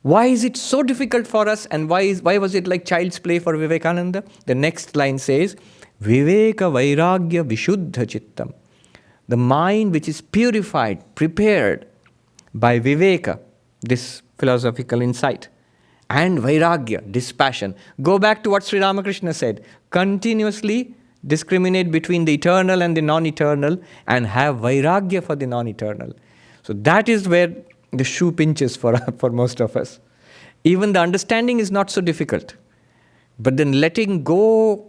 Why is it so difficult for us, and why was it like child's play for Vivekananda? The next line says, Viveka vairagya vishuddha chittam. The mind which is purified, prepared by Viveka, this philosophical insight, and Vairagya, dispassion. Go back to what Sri Ramakrishna said. Continuously discriminate between the eternal and the non-eternal and have Vairagya for the non-eternal. So that is where the shoe pinches for most of us. Even the understanding is not so difficult. But then letting go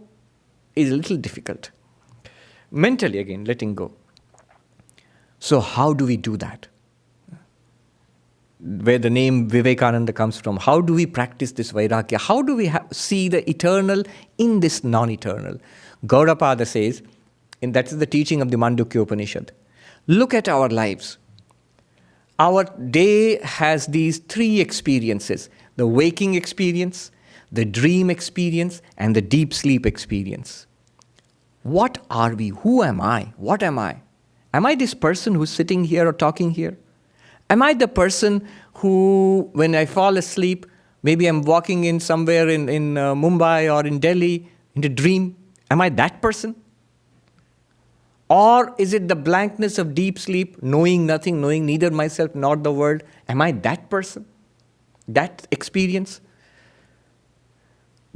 is a little difficult. Mentally again, letting go. So how do we do that? Where the name Vivekananda comes from. How do we practice this Vairagya? How do we see the eternal in this non-eternal? Gaudapada says, and that is the teaching of the Mandukya Upanishad. Look at our lives. Our day has these three experiences. The waking experience, the dream experience, and the deep sleep experience. What are we? Who am I? What am I? Am I this person who's sitting here or talking here? Am I the person who, when I fall asleep, maybe I'm walking in somewhere in Mumbai or in Delhi, in a dream? Am I that person? Or is it the blankness of deep sleep, knowing nothing, knowing neither myself nor the world? Am I that person? That experience?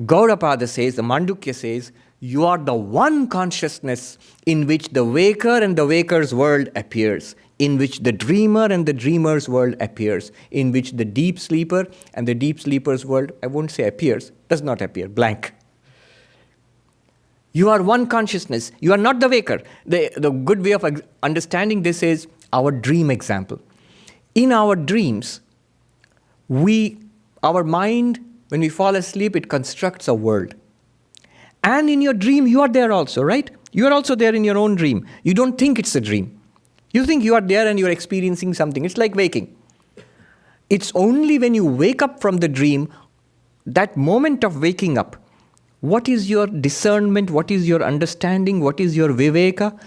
Gaudapada says, the Mandukya says, you are the one consciousness in which the waker and the waker's world appears, in which the dreamer and the dreamer's world appears, in which the deep sleeper and the deep sleeper's world, I won't say appears, does not appear, blank. You are one consciousness. You are not the waker. The good way of understanding this is our dream example. In our dreams, our mind, when we fall asleep, it constructs a world. And in your dream, you are there also, right? You are also there in your own dream. You don't think it's a dream. You think you are there and you're experiencing something. It's like waking. It's only when you wake up from the dream, that moment of waking up, What is your discernment? What is your understanding? What is your viveka?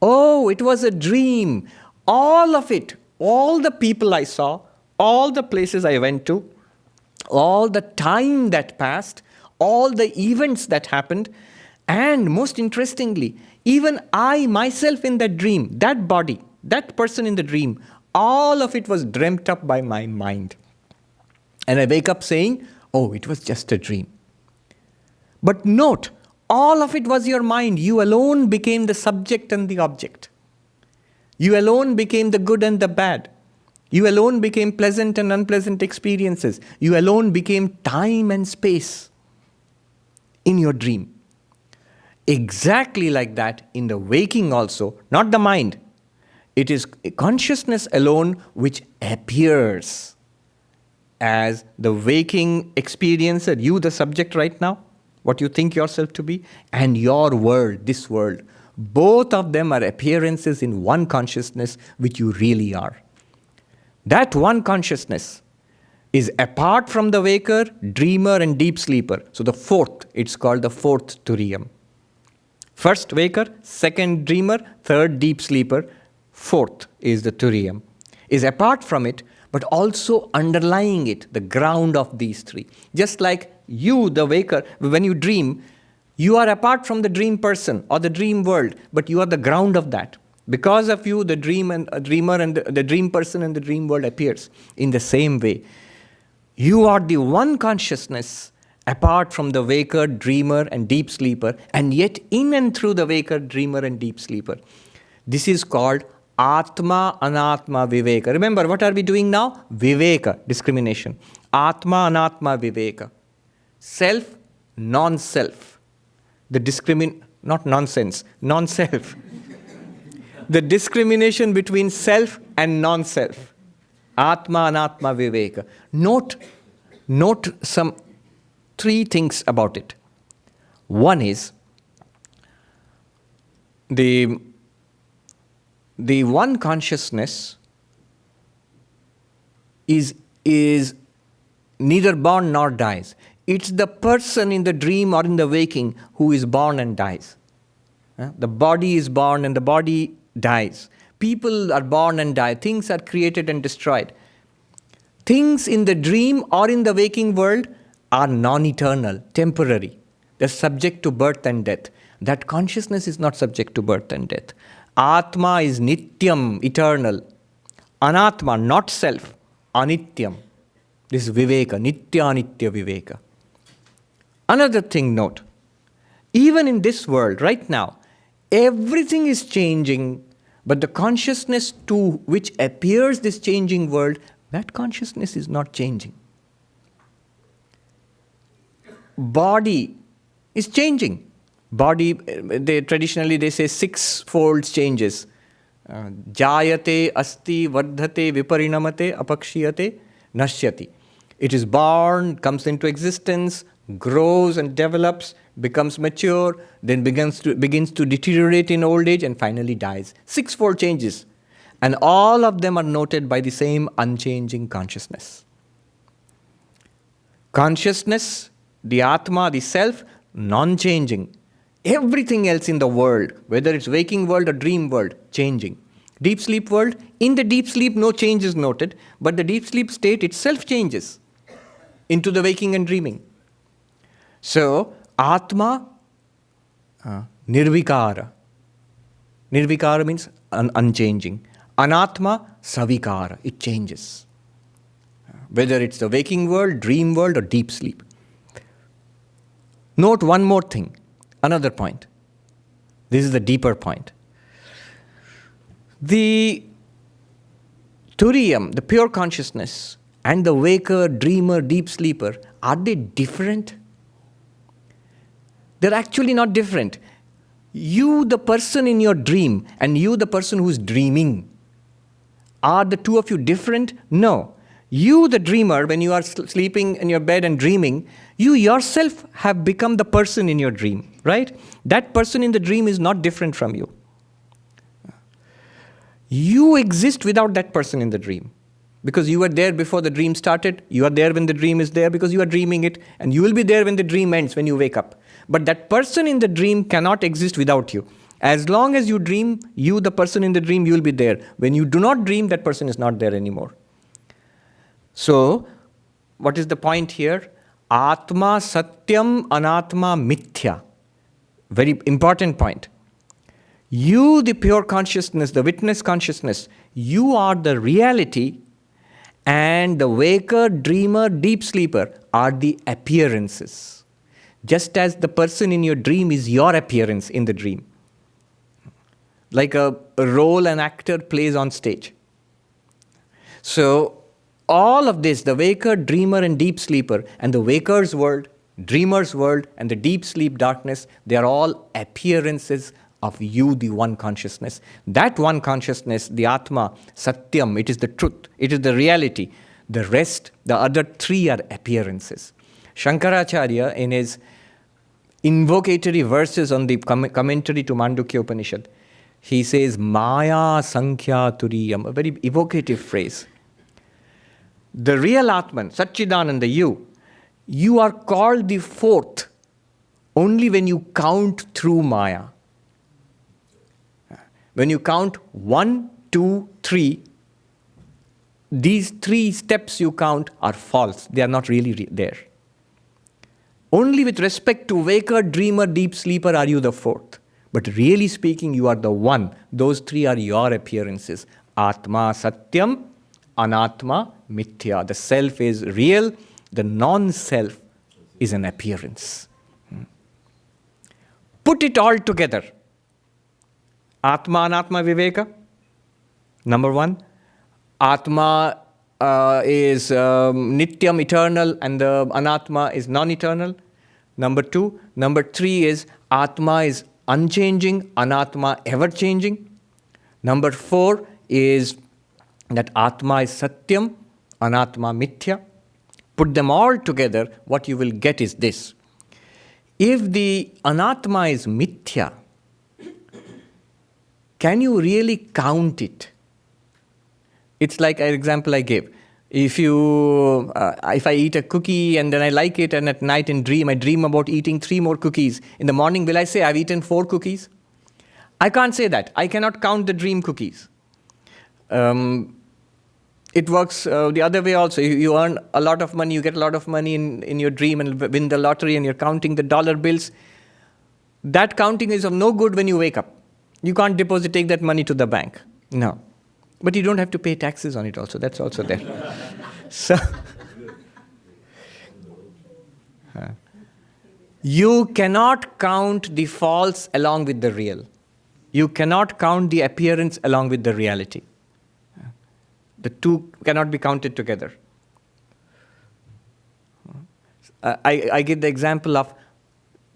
Oh, it was a dream. All of it, all the people I saw, all the places I went to, all the time that passed, all the events that happened, and most interestingly, even I myself in that dream, that body, that person in the dream, all of it was dreamt up by my mind. And I wake up saying, oh, it was just a dream. But note, all of it was your mind. You alone became the subject and the object. You alone became the good and the bad. You alone became pleasant and unpleasant experiences. You alone became time and space in your dream. Exactly like that in the waking also, not the mind. It is consciousness alone which appears as the waking experiencer, you the subject right now, what you think yourself to be, and your world, this world. Both of them are appearances in one consciousness which you really are. That one consciousness is apart from the waker, dreamer, and deep sleeper. So the fourth, it's called the fourth Turiyam. First waker, second dreamer, third deep sleeper, fourth is the Turiyam. Is apart from it, but also underlying it, the ground of these three. Just like you, the waker, when you dream, you are apart from the dream person or the dream world, but you are the ground of that. Because of you, the dreamer and the dream person and the dream world appears. In the same way, you are the one consciousness apart from the waker, dreamer, and deep sleeper, and yet in and through the waker, dreamer, and deep sleeper. This is called Atma, Anatma, Viveka. Remember, what are we doing now? Viveka, discrimination. Atma, Anatma, Viveka. Self, non-self. Not nonsense, non-self. The discrimination between self and non-self. Atma, Anatma, Viveka. Note some three things about it. One is the one consciousness is neither born nor dies. It's the person in the dream or in the waking who is born and dies. The body is born and the body dies. People are born and die. Things are created and destroyed. Things in the dream or in the waking world are non-eternal, temporary. They're subject to birth and death. That consciousness is not subject to birth and death. Atma is nityam, eternal. Anatma, not self, anityam. This is viveka, nitya-anitya viveka. Another thing note, even in this world, right now, everything is changing, but the consciousness to which appears this changing world, that consciousness is not changing. Body is changing. Body, traditionally they say six-fold changes. Jayate, asti, vardhate, viparinamate, apakshiyate, nashyati. It is born, comes into existence, grows and develops, becomes mature, then begins to deteriorate in old age, and finally dies. Six-fold changes. And all of them are noted by the same unchanging consciousness. Consciousness, the Atma, the self, non-changing. Everything else in the world, whether it's waking world or dream world, changing. Deep sleep world, in the deep sleep no change is noted, but the deep sleep state itself changes into the waking and dreaming. So, Atma, nirvikara. Nirvikara means unchanging. Anatma, savikara. It changes. Whether it's the waking world, dream world, or deep sleep. Note one more thing, another point. This is the deeper point. The Turiyam, the pure consciousness, and the waker, dreamer, deep sleeper, are they different? They're actually not different. You, the person in your dream, and you, the person who's dreaming, are the two of you different? No. You, the dreamer, when you are sleeping in your bed and dreaming, you yourself have become the person in your dream, right? That person in the dream is not different from you. You exist without that person in the dream. Because you were there before the dream started, you are there when the dream is there because you are dreaming it, and you will be there when the dream ends, when you wake up. But that person in the dream cannot exist without you. As long as you dream, you, the person in the dream, you will be there. When you do not dream, that person is not there anymore. So, what is the point here? Atma satyam anatma mithya. Very important point. You, the pure consciousness, the witness consciousness, you are the reality, and the waker, dreamer, deep sleeper are the appearances. Just as the person in your dream is your appearance in the dream. Like a role an actor plays on stage. So, all of this, the waker, dreamer, and deep sleeper, and the waker's world, dreamer's world, and the deep sleep darkness, they are all appearances of you, the one consciousness. That one consciousness, the Atma, Satyam, it is the truth, it is the reality. The rest, the other three are appearances. Shankaracharya, in his invocatory verses on the commentary to Mandukya Upanishad, he says, Maya Sankhya Turiyam, a very evocative phrase. The real Atman, Satchidananda, you are called the fourth only when you count through Maya. When you count 1, 2, 3, these 3 steps you count are false. They are not really there. Only with respect to waker, dreamer, deep sleeper are you the fourth. But really speaking, you are the one. Those 3 are your appearances. Atma Satyam, Anatma Mithya. The self is real. The non-self is an appearance. Put it all together. Atma, Anatma, Viveka. Number 1. Atma is Nityam, eternal, and the Anatma is non-eternal. Number 2. Number 3 is Atma is unchanging, Anatma ever-changing. Number 4 is that Atma is Satyam, Anatma Mithya. Put them all together, what you will get is this. If the Anatma is Mithya, can you really count it? It's like an example I gave. If I eat a cookie and then I like it, and at night I dream about eating 3 more cookies. In the morning, will I say I've eaten 4 cookies? I can't say that. I cannot count the dream cookies. It works the other way also. You earn a lot of money, you get a lot of money in your dream and win the lottery, and you're counting the dollar bills. That counting is of no good when you wake up. You can't take that money to the bank. No. But you don't have to pay taxes on it also. That's also there. So, you cannot count the false along with the real. You cannot count the appearance along with the reality. The two cannot be counted together. I give the example of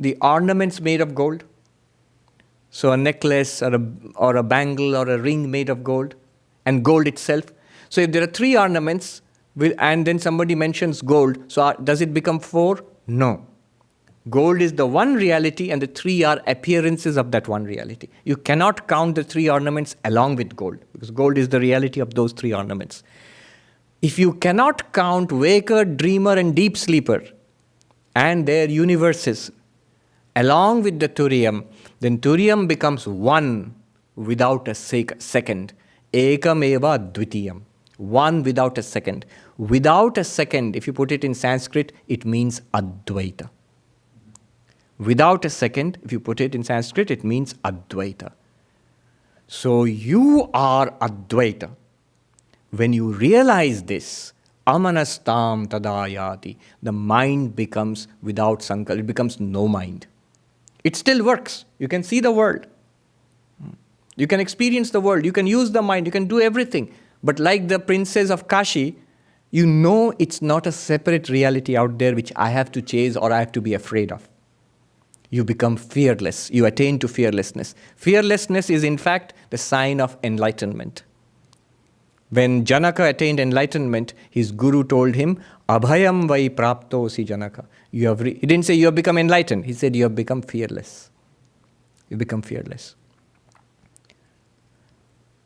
the ornaments made of gold. So a necklace or a bangle or a ring made of gold, and gold itself. So if there are 3 ornaments, and then somebody mentions gold, so does it become 4? No. Gold is the one reality, and the 3 are appearances of that one reality. You cannot count the 3 ornaments along with gold, because gold is the reality of those 3 ornaments. If you cannot count waker, dreamer, and deep sleeper and their universes along with the Turiyam, then Turiyam becomes one without a second. Ekam eva dvitiyam. One without a second. Without a second, if you put it in Sanskrit, it means Advaita. Without a second, if you put it in Sanskrit, it means Advaita. So you are Advaita. When you realize this, amanastam tadayati, the mind becomes without sankalpa, it becomes no mind. It still works. You can see the world. You can experience the world. You can use the mind. You can do everything. But like the princess of Kashi, you know it's not a separate reality out there which I have to chase or I have to be afraid of. You become fearless. You attain to fearlessness. Fearlessness is in fact the sign of enlightenment. When Janaka attained enlightenment, his guru told him, Abhayam vai praptosi Janaka. He didn't say you have become enlightened. He said you have become fearless. You become fearless.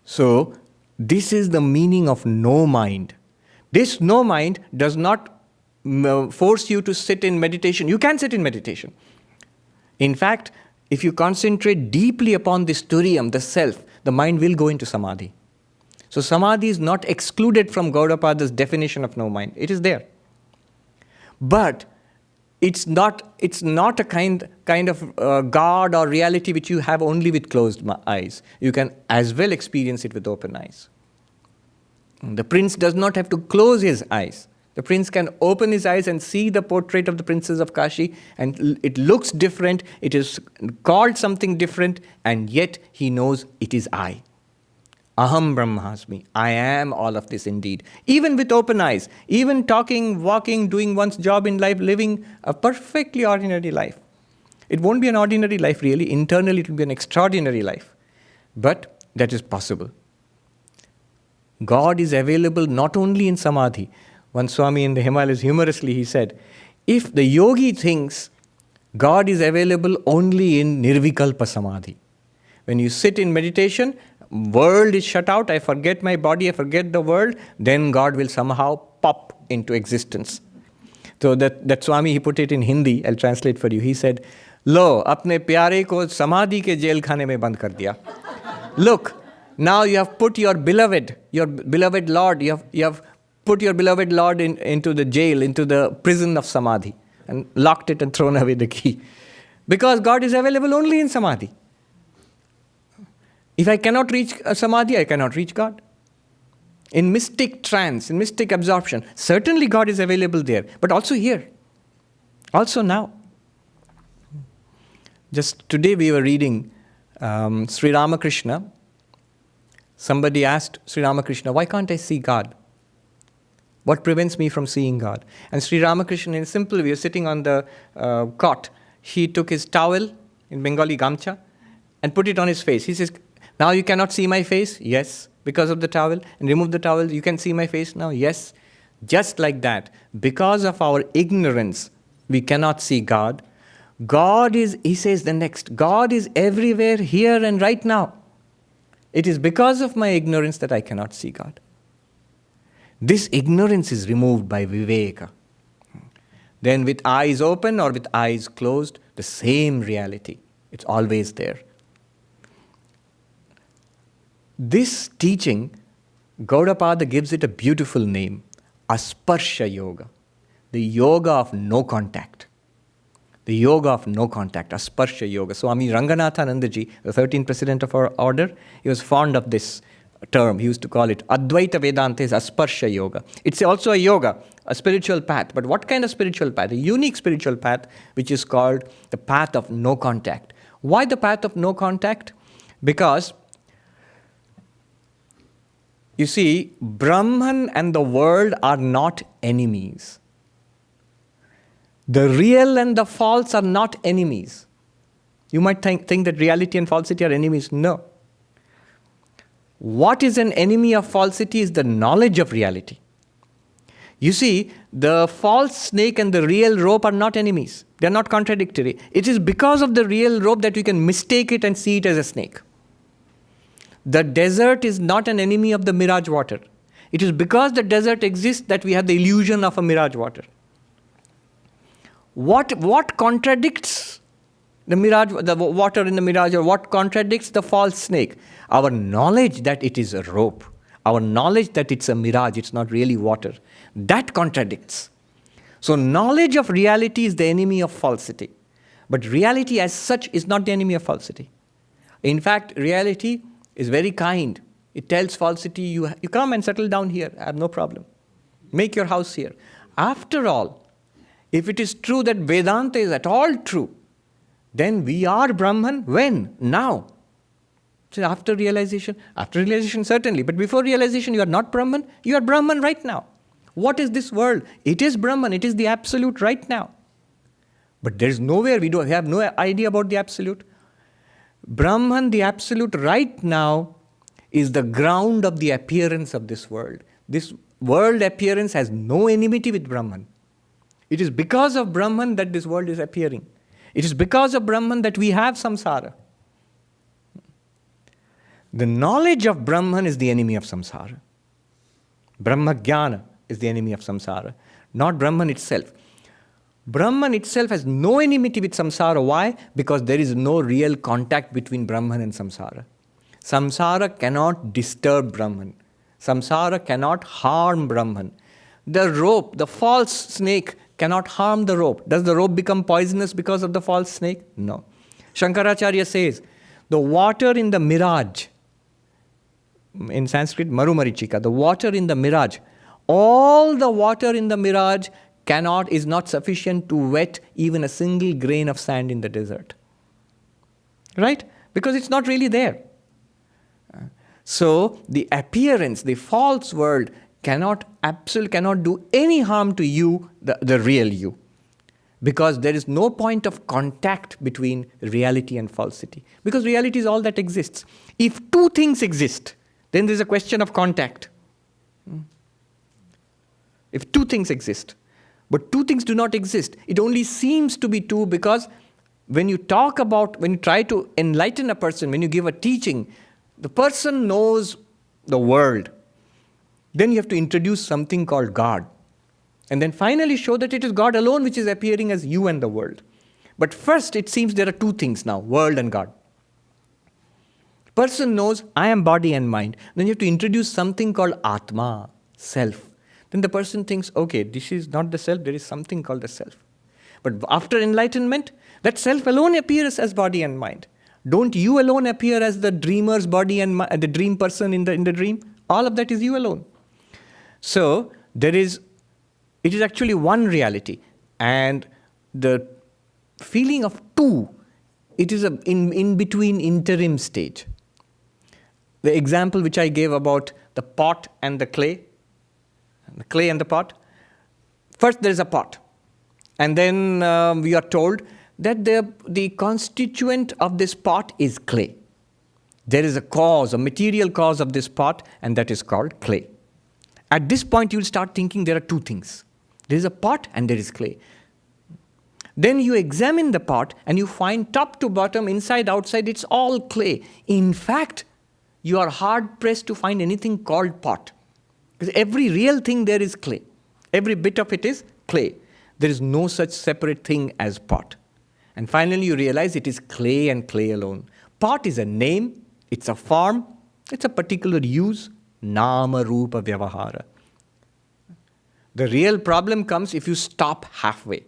So, this is the meaning of no mind. This no mind does not force you to sit in meditation. You can sit in meditation. In fact, if you concentrate deeply upon this turiyam, the self, the mind will go into samadhi. So samadhi is not excluded from Gaudapada's definition of no mind. It is there. But it's not a kind of God or reality which you have only with closed eyes. You can as well experience it with open eyes. The prince does not have to close his eyes. The prince can open his eyes and see the portrait of the princess of Kashi, and it looks different, it is called something different, and yet he knows it is I. Aham Brahmasmi. I am all of this indeed. Even with open eyes, even talking, walking, doing one's job in life, living a perfectly ordinary life. It won't be an ordinary life really. Internally it will be an extraordinary life. But that is possible. God is available not only in samadhi. One Swami in the Himalayas, humorously he said, if the yogi thinks God is available only in nirvikalpa samadhi, when you sit in meditation, world is shut out, I forget my body, I forget the world, then God will somehow pop into existence. So that Swami, he put it in Hindi, I'll translate for you. He said, Lo, apne pyare ko samadhi ke jail khane mein band kar diya. Look, now you have put your beloved Lord, you have put your beloved Lord into the jail, into the prison of samadhi, and locked it and thrown away the key. Because God is available only in samadhi. If I cannot reach samadhi, I cannot reach God. In mystic trance, in mystic absorption, certainly God is available there, but also here, also now. Just today we were reading Sri Ramakrishna. Somebody asked Sri Ramakrishna, why can't I see God? What prevents me from seeing God? And Sri Ramakrishna, in simple way, sitting on the cot, he took his towel, in Bengali gamcha, and put it on his face. He says, now you cannot see my face? Yes. Because of the towel. And remove the towel, you can see my face now? Yes. Just like that. Because of our ignorance, we cannot see God. God is, he says the next, God is everywhere, here and right now. It is because of my ignorance that I cannot see God. This ignorance is removed by viveka. Then with eyes open or with eyes closed, the same reality. It's always there. This teaching, Gaudapada gives it a beautiful name, Asparsha Yoga, the yoga of no contact. The yoga of no contact, Asparsha Yoga. Swami Ranganathanandaji, the 13th president of our order, he was fond of this term. He used to call it Advaita Vedanta is Asparsha Yoga. It's also a yoga, a spiritual path. But what kind of spiritual path? A unique spiritual path, which is called the path of no contact. Why the path of no contact? Because you see, Brahman and the world are not enemies. The real and the false are not enemies. You might think that reality and falsity are enemies. No. What is an enemy of falsity is the knowledge of reality. You see, the false snake and the real rope are not enemies. They are not contradictory. It is because of the real rope that we can mistake it and see it as a snake. The desert is not an enemy of the mirage water. It is because the desert exists that we have the illusion of a mirage water. What contradicts the mirage, the water in the mirage, or what contradicts the false snake? Our knowledge that it is a rope, our knowledge that it's a mirage, it's not really water. That contradicts. So knowledge of reality is the enemy of falsity. But reality as such is not the enemy of falsity. In fact, reality is very kind. It tells falsity, you come and settle down here, I have no problem. Make your house here. After all, if it is true that Vedanta is at all true, then we are Brahman when? Now. So after realization certainly, but before realization you are not Brahman, you are Brahman right now. What is this world? It is Brahman, it is the absolute right now. But there is nowhere, we have no idea about the absolute. Brahman, the absolute right now, is the ground of the appearance of this world. This world appearance has no enmity with Brahman. It is because of Brahman that this world is appearing. It is because of Brahman that we have samsara. The knowledge of Brahman is the enemy of samsara. Brahma Jnana is the enemy of samsara, not Brahman itself. Brahman itself has no enmity with samsara. Why? Because there is no real contact between Brahman and samsara. Samsara cannot disturb Brahman. Samsara cannot harm Brahman. The rope, the false snake, cannot harm the rope. Does the rope become poisonous because of the false snake? No. Shankaracharya says, the water in the mirage, in Sanskrit, Marumarichika, the water in the mirage, all the water in the mirage is not sufficient to wet even a single grain of sand in the desert. Right? Because it's not really there. So the appearance, the false world cannot do any harm to you, the real you. Because there is no point of contact between reality and falsity. Because reality is all that exists. If two things exist, then there is a question of contact. If two things exist, but two things do not exist, it only seems to be two because when you try to enlighten a person, when you give a teaching, the person knows the world. Then you have to introduce something called God. And then finally show that it is God alone which is appearing as you and the world. But first it seems there are two things now, world and God. Person knows, I am body and mind. Then you have to introduce something called Atma, self. Then the person thinks, okay, this is not the self, there is something called the self. But after enlightenment, that self alone appears as body and mind. Don't you alone appear as the dreamer's body and the dream person in the dream? All of that is you alone. So it is actually one reality. And the feeling of two, it is an in-between interim stage. The example which I gave about the pot and the clay and the pot. First there is a pot. And then we are told that the constituent of this pot is clay. There is a material cause of this pot, and that is called clay. At this point, you will start thinking there are two things. There is a pot and there is clay. Then you examine the pot and you find top to bottom, inside, outside, it's all clay. In fact, you are hard-pressed to find anything called pot. Because every real thing there is clay. Every bit of it is clay. There is no such separate thing as pot. And finally you realize it is clay and clay alone. Pot is a name, it's a form, it's a particular use, nama rupa vyavahara. The real problem comes if you stop halfway.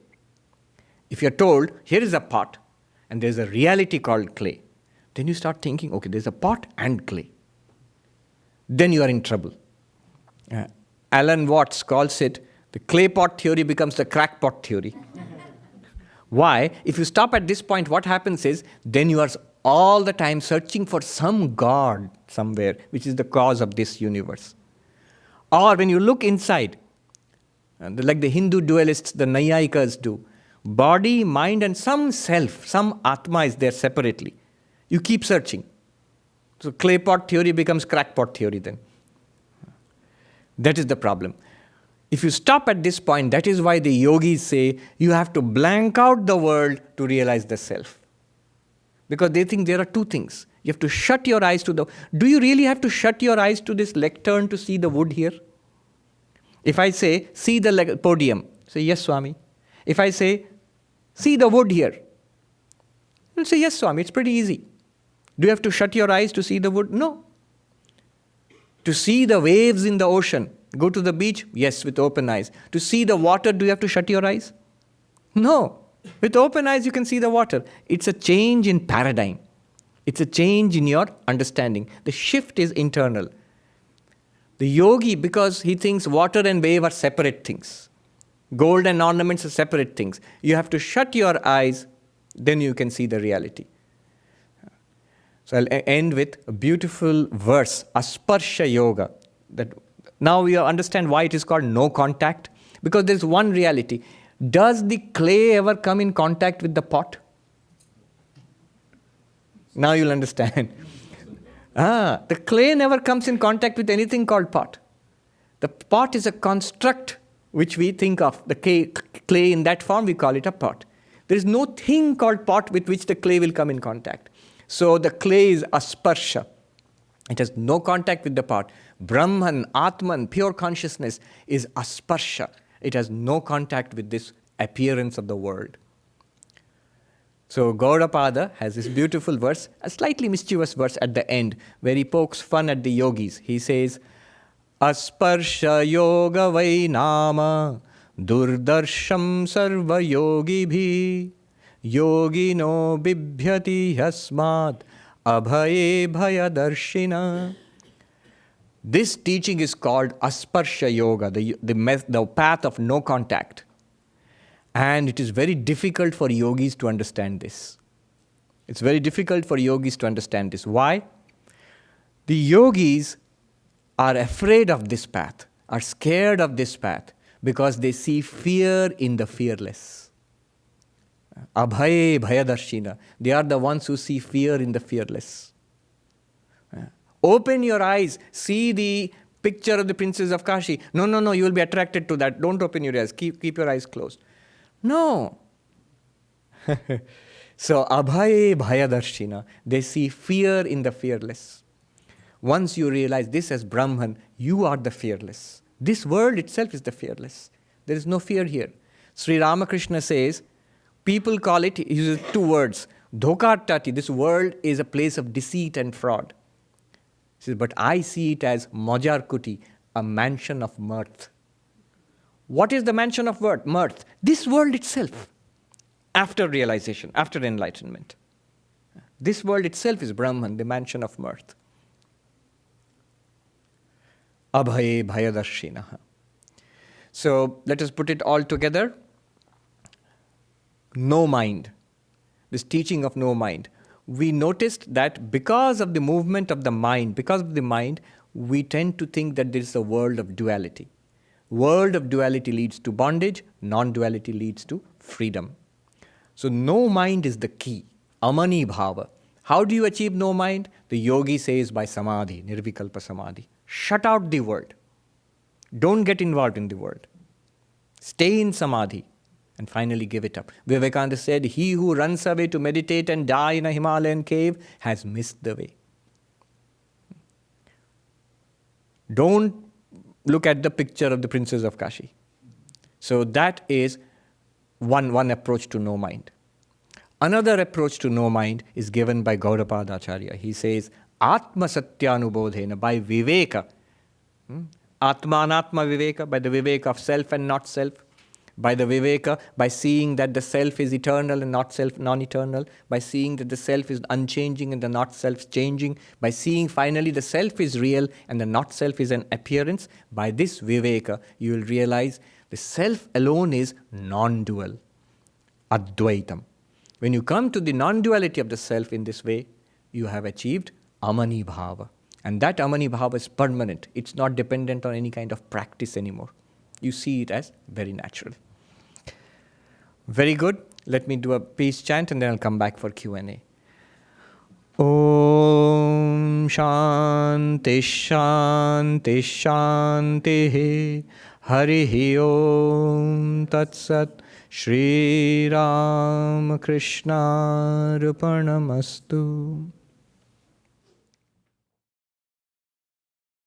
If you're told, here is a pot, and there's a reality called clay, then you start thinking, okay, there's a pot and clay. Then you are in trouble. Alan Watts calls it, the clay pot theory becomes the crackpot theory. Why? If you stop at this point, what happens is, then you are all the time searching for some God somewhere, which is the cause of this universe. Or when you look inside, like the Hindu dualists, the Nayayikas do, body, mind, and some self, some Atma is there separately. You keep searching. So clay pot theory becomes crackpot theory then. That is the problem. If you stop at this point, that is why the yogis say you have to blank out the world to realize the self. Because they think there are two things. You have to shut your eyes to do you really have to shut your eyes to this lectern to see the wood here? If I say, see the podium, say, yes, Swami. If I say, see the wood here, you'll say, yes, Swami, it's pretty easy. Do you have to shut your eyes to see the wood? No. To see the waves in the ocean, go to the beach? Yes, with open eyes. To see the water, do you have to shut your eyes? No. With open eyes, you can see the water. It's a change in paradigm. It's a change in your understanding. The shift is internal. The yogi, because he thinks water and wave are separate things. Gold and ornaments are separate things. You have to shut your eyes, then you can see the reality. So I'll end with a beautiful verse, Asparsha Yoga. That now we understand why it is called no contact. Because there's one reality. Does the clay ever come in contact with the pot? Now you'll understand. The clay never comes in contact with anything called pot. The pot is a construct which we think of. The clay in that form, we call it a pot. There is no thing called pot with which the clay will come in contact. So the clay is asparsha. It has no contact with the pot. Brahman, Atman, pure consciousness is asparsha. It has no contact with this appearance of the world. So Gaudapada has this beautiful verse, a slightly mischievous verse at the end, where he pokes fun at the yogis. He says, Asparsha yoga vai nama durdarsham sarva yogi bhi yogino bibhyati yasmat abhaye bhayadarshina. This teaching is called Asparsha Yoga, the path of no contact. And it is very difficult for yogis to understand this. It's very difficult for yogis to understand this. Why? The yogis are afraid of this path, are scared of this path, because they see fear in the fearless. Abhaye bhayadarshina. They are the ones who see fear in the fearless. Open your eyes, see the picture of the princess of Kashi. No, you will be attracted to that. Don't open your eyes. Keep your eyes closed. No. So, abhaye bhayadarshina. They see fear in the fearless. Once you realize this as Brahman, you are the fearless. This world itself is the fearless. There is no fear here. Sri Ramakrishna says, people call it, he uses two words, dhokartati. This world is a place of deceit and fraud. He says, but I see it as Majarkuti, a mansion of mirth. What is the mansion of mirth? This world itself, after realization, after enlightenment. This world itself is Brahman, the mansion of mirth. Abhaye bhayadarshinaha. So let us put it all together. No mind. This teaching of no mind. We noticed that because of the movement of the mind, we tend to think that there is a world of duality. World of duality leads to bondage, non-duality leads to freedom. So no mind is the key, amani bhava. How do you achieve no mind? The yogi says by samadhi, nirvikalpa samadhi. Shut out the world. Don't get involved in the world. Stay in samadhi. And finally give it up. Vivekananda said, he who runs away to meditate and die in a Himalayan cave has missed the way. Don't look at the picture of the princess of Kashi. So that is one approach to no mind. Another approach to no mind is given by Gaudapada Acharya. He says, Atma Satyanubodhena, by Viveka. Atma Anatma Viveka, by the Viveka of self and not self. By the Viveka, by seeing that the self is eternal and not self non-eternal, by seeing that the self is unchanging and the not self changing, by seeing finally the self is real and the not self is an appearance, by this Viveka, you will realize the self alone is non-dual, Advaitam. When you come to the non-duality of the self in this way, you have achieved Amani Bhava. And that Amani Bhava is permanent. It's not dependent on any kind of practice anymore. You see it as very natural. Very good. Let me do a peace chant and then I'll come back for Q&A. Om Shanti Shanti Shanti Harihi Om Tat Sat Shri Ram Krishna Arpanamastu.